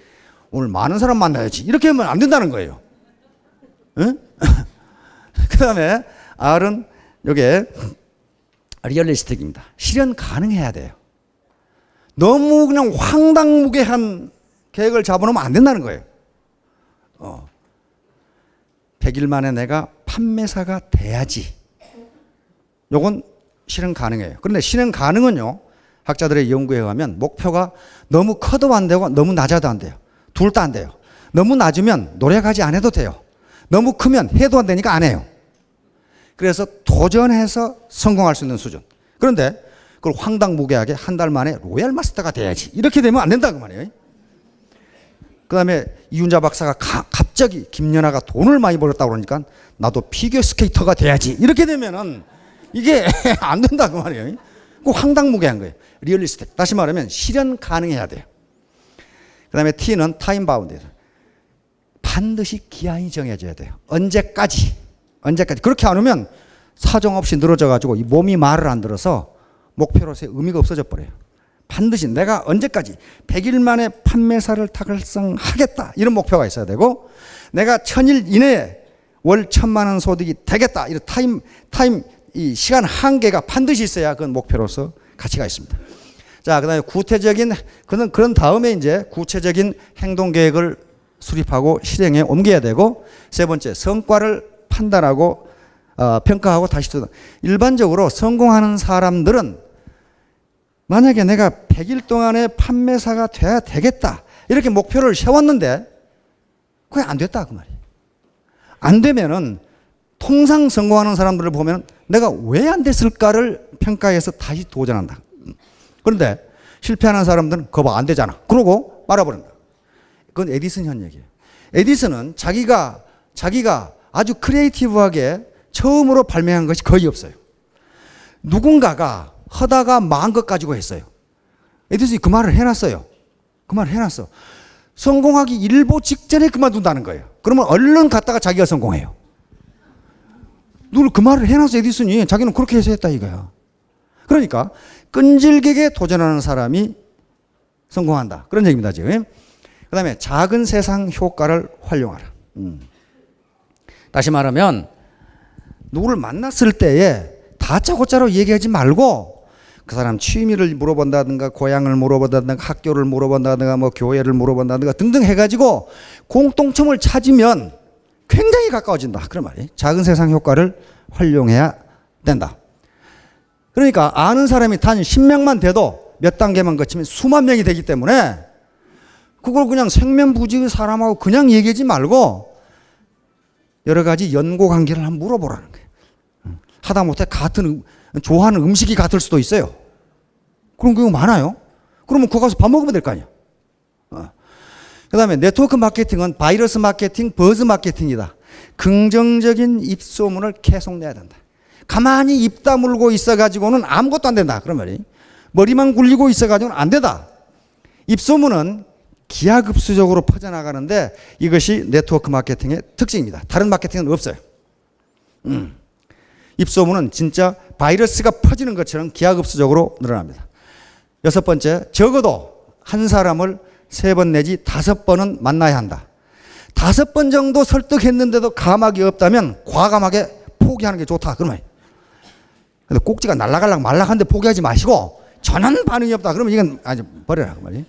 [SPEAKER 1] 오늘 많은 사람 만나야지. 이렇게 하면 안 된다는 거예요. 응? 그 다음에 R은 이게 리얼리스틱입니다. 실현 가능해야 돼요. 너무 그냥 황당무계한 계획을 잡아놓으면 안 된다는 거예요. 100일 만에 내가 판매사가 돼야지. 요건 실현 가능해요. 그런데 실현 가능은요. 학자들의 연구에 의하면 목표가 너무 커도 안 되고 너무 낮아도 안 돼요. 둘 다 안 돼요. 너무 낮으면 노력하지 안 해도 돼요. 너무 크면 해도 안 되니까 안 해요. 그래서 도전해서 성공할 수 있는 수준. 그런데 그걸 황당무계하게 한 달 만에 로얄 마스터가 돼야지. 이렇게 되면 안 된다 그 말이에요. 그 다음에 이윤자 박사가 갑자기 김연아가 돈을 많이 벌었다고 그러니까 나도 피겨 스케이터가 돼야지. 이렇게 되면은 이게 안 된다 그 말이에요. 꼭 황당무계한 거예요. 리얼리스틱. 다시 말하면 실현 가능해야 돼요. 그 다음에 T는 타임 바운드. 반드시 기한이 정해져야 돼요. 언제까지. 그렇게 안 하면 사정없이 늘어져가지고 이 몸이 말을 안 들어서 목표로서의 의미가 없어져 버려요. 반드시 내가 언제까지 100일 만에 판매사를 달성하겠다. 이런 목표가 있어야 되고 내가 1000일 이내에 월 1000만 원 소득이 되겠다. 이런 이 시간 한계가 반드시 있어야 그건 목표로서 가치가 있습니다. 자, 그다음에 그런 다음에 이제 구체적인 행동 계획을 수립하고 실행에 옮겨야 되고 세 번째 성과를 판단하고 평가하고 다시 또 일반적으로 성공하는 사람들은 만약에 내가 100일 동안에 판매사가 돼야 되겠다 이렇게 목표를 세웠는데 그게 안 됐다 그 말이에요. 안 되면은 통상 성공하는 사람들을 보면 내가 왜 안 됐을까를 평가해서 다시 도전한다. 그런데 실패하는 사람들은 그거 봐 안 되잖아. 그러고 말아버린다. 그건 에디슨 현역이에요. 에디슨은 자기가 아주 크리에이티브하게 처음으로 발명한 것이 거의 없어요. 누군가가 하다가 망한 것 가지고 했어요. 에디슨이 그 말을 해놨어요. 그 말을 해놨어. 성공하기 일보 직전에 그만둔다는 거예요. 그러면 얼른 갔다가 자기가 성공해요. 누굴 그 말을 해놨어 에디슨이. 자기는 그렇게 해서 했다 이거야. 그러니까 끈질기게 도전하는 사람이 성공한다. 그런 얘기입니다 지금. 그 다음에 작은 세상 효과를 활용하라. 다시 말하면 누구를 만났을 때에 다짜고짜로 얘기하지 말고 그 사람 취미를 물어본다든가 고향을 물어본다든가 학교를 물어본다든가 뭐 교회를 물어본다든가 등등 해가지고 공통점을 찾으면 굉장히 가까워진다. 그런 말이에요. 작은 세상 효과를 활용해야 된다. 그러니까 아는 사람이 단 10명만 돼도 몇 단계만 거치면 수만 명이 되기 때문에 그걸 그냥 생면부지의 사람하고 그냥 얘기하지 말고 여러 가지 연고관계를 한번 물어보라는 거예요. 하다못해 좋아하는 음식이 같을 수도 있어요. 그런 경우 많아요. 그러면 거기 가서 밥 먹으면 될 거 아니야. 그 다음에 네트워크 마케팅은 바이러스 마케팅, 버즈 마케팅이다. 긍정적인 입소문을 계속 내야 된다. 가만히 입 다물고 있어가지고는 아무것도 안 된다. 그런 말이에요. 머리만 굴리고 있어가지고는 안 된다. 입소문은 기하급수적으로 퍼져나가는데 이것이 네트워크 마케팅의 특징입니다. 다른 마케팅은 없어요. 입소문은 진짜 바이러스가 퍼지는 것처럼 기하급수적으로 늘어납니다. 6번째, 적어도 한 사람을 3번 내지 5번은 만나야 한다. 5번 정도 설득했는데도 감각이 없다면 과감하게 포기하는 게 좋다. 그러면 근데 꼭지가 날라갈락 말락한데 포기하지 마시고 전혀 반응이 없다. 그러면 이건 아주 버려라 그 말이에요.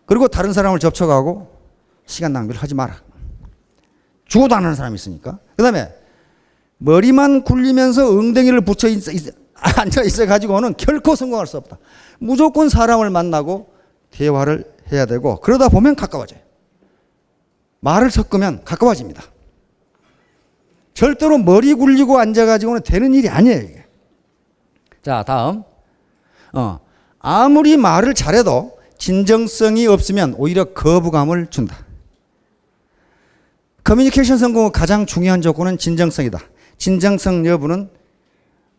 [SPEAKER 1] 그리고 다른 사람을 접촉하고 시간 낭비를 하지 마라. 죽어도 안 하는 사람이 있으니까. 그 다음에 머리만 굴리면서 엉덩이를 붙여 앉아 있어 가지고는 결코 성공할 수 없다. 무조건 사람을 만나고 대화를 해야 되고 그러다 보면 가까워져요. 말을 섞으면 가까워집니다. 절대로 머리 굴리고 앉아가지고는 되는 일이 아니에요. 이게. 자, 다음. 아무리 말을 잘해도 진정성이 없으면 오히려 거부감을 준다. 커뮤니케이션 성공의 가장 중요한 조건은 진정성이다. 진정성 여부는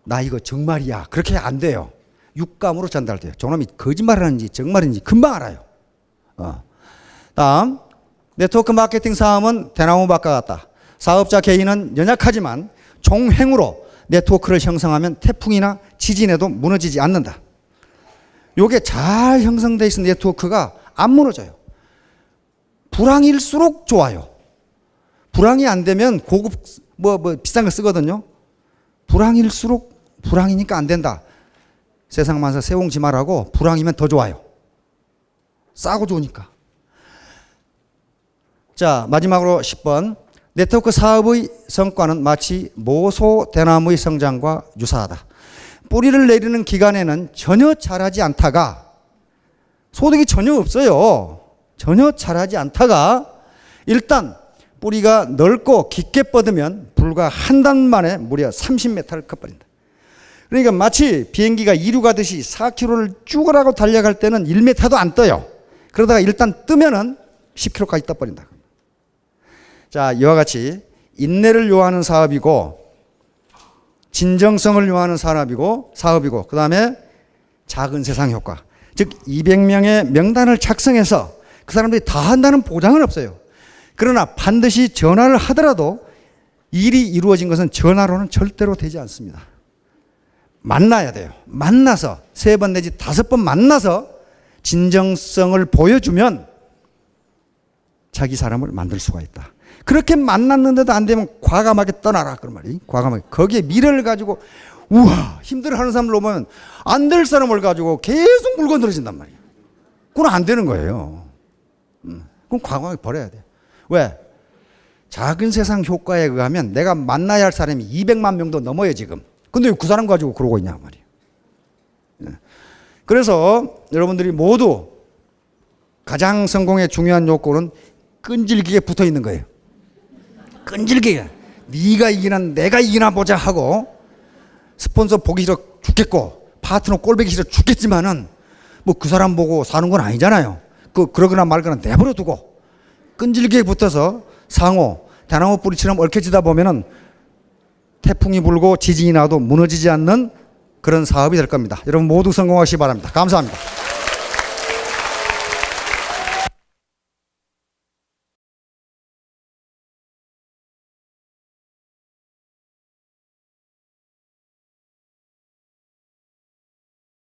[SPEAKER 1] 나 이거 정말이야. 그렇게 안 돼요. 육감으로 전달돼요. 저놈이 거짓말하는지 정말인지 금방 알아요. 다음. 네트워크 마케팅 사업은 대나무밭과 같다. 사업자 개인은 연약하지만 종횡으로 네트워크를 형성하면 태풍이나 지진에도 무너지지 않는다. 요게 잘 형성되어 있는 네트워크가 안 무너져요. 불황일수록 좋아요. 불황이 안 되면 고급 비싼 거 쓰거든요. 불황일수록 불황이니까 안 된다. 세상 만사 세옹지 말라고 불황이면 더 좋아요. 싸고 좋으니까. 자, 마지막으로 10번. 네트워크 사업의 성과는 마치 모소 대나무의 성장과 유사하다. 뿌리를 내리는 기간에는 전혀 자라지 않다가 소득이 전혀 없어요. 전혀 자라지 않다가 일단 뿌리가 넓고 깊게 뻗으면 불과 한 달 만에 무려 30m를 커버린다. 그러니까 마치 비행기가 이륙하듯이 4km를 쭉 달려갈 때는 1m도 안 떠요. 그러다가 일단 뜨면은 10km까지 떠버린다. 자, 이와 같이 인내를 요하는 사업이고 진정성을 요하는 사업이고 그 다음에 작은 세상 효과. 즉 200명의 명단을 작성해서 그 사람들이 다 한다는 보장은 없어요. 그러나 반드시 전화를 하더라도 일이 이루어진 것은 전화로는 절대로 되지 않습니다. 만나야 돼요. 만나서 3번 내지 5번 만나서 진정성을 보여주면 자기 사람을 만들 수가 있다. 그렇게 만났는데도 안 되면 과감하게 떠나라. 그런 말이. 과감하게. 거기에 미래를 가지고 우와 힘들어하는 사람을 보면 안 될 사람을 가지고 계속 물건들어진단 말이에요. 그건 안 되는 거예요. 그럼 과감하게 버려야 돼요. 왜? 작은 세상 효과에 의하면 내가 만나야 할 사람이 200만 명도 넘어요 지금. 근데 왜 그 사람 가지고 그러고 있냐 말이에요. 그래서 여러분들이 모두 가장 성공의 중요한 요건은 끈질기게 붙어 있는 거예요. 끈질기게. 네가 이기나 내가 이기나 보자 하고 스폰서 보기 싫어 죽겠고 파트너 꼴보기 싫어 죽겠지만은 뭐 그 사람 보고 사는 건 아니잖아요. 그러거나 말거나 내버려 두고 끈질기게 붙어서 상호 대나무 뿌리처럼 얽혀지다 보면은 태풍이 불고 지진이 나도 무너지지 않는 그런 사업이 될 겁니다. 여러분 모두 성공하시기 바랍니다. 감사합니다.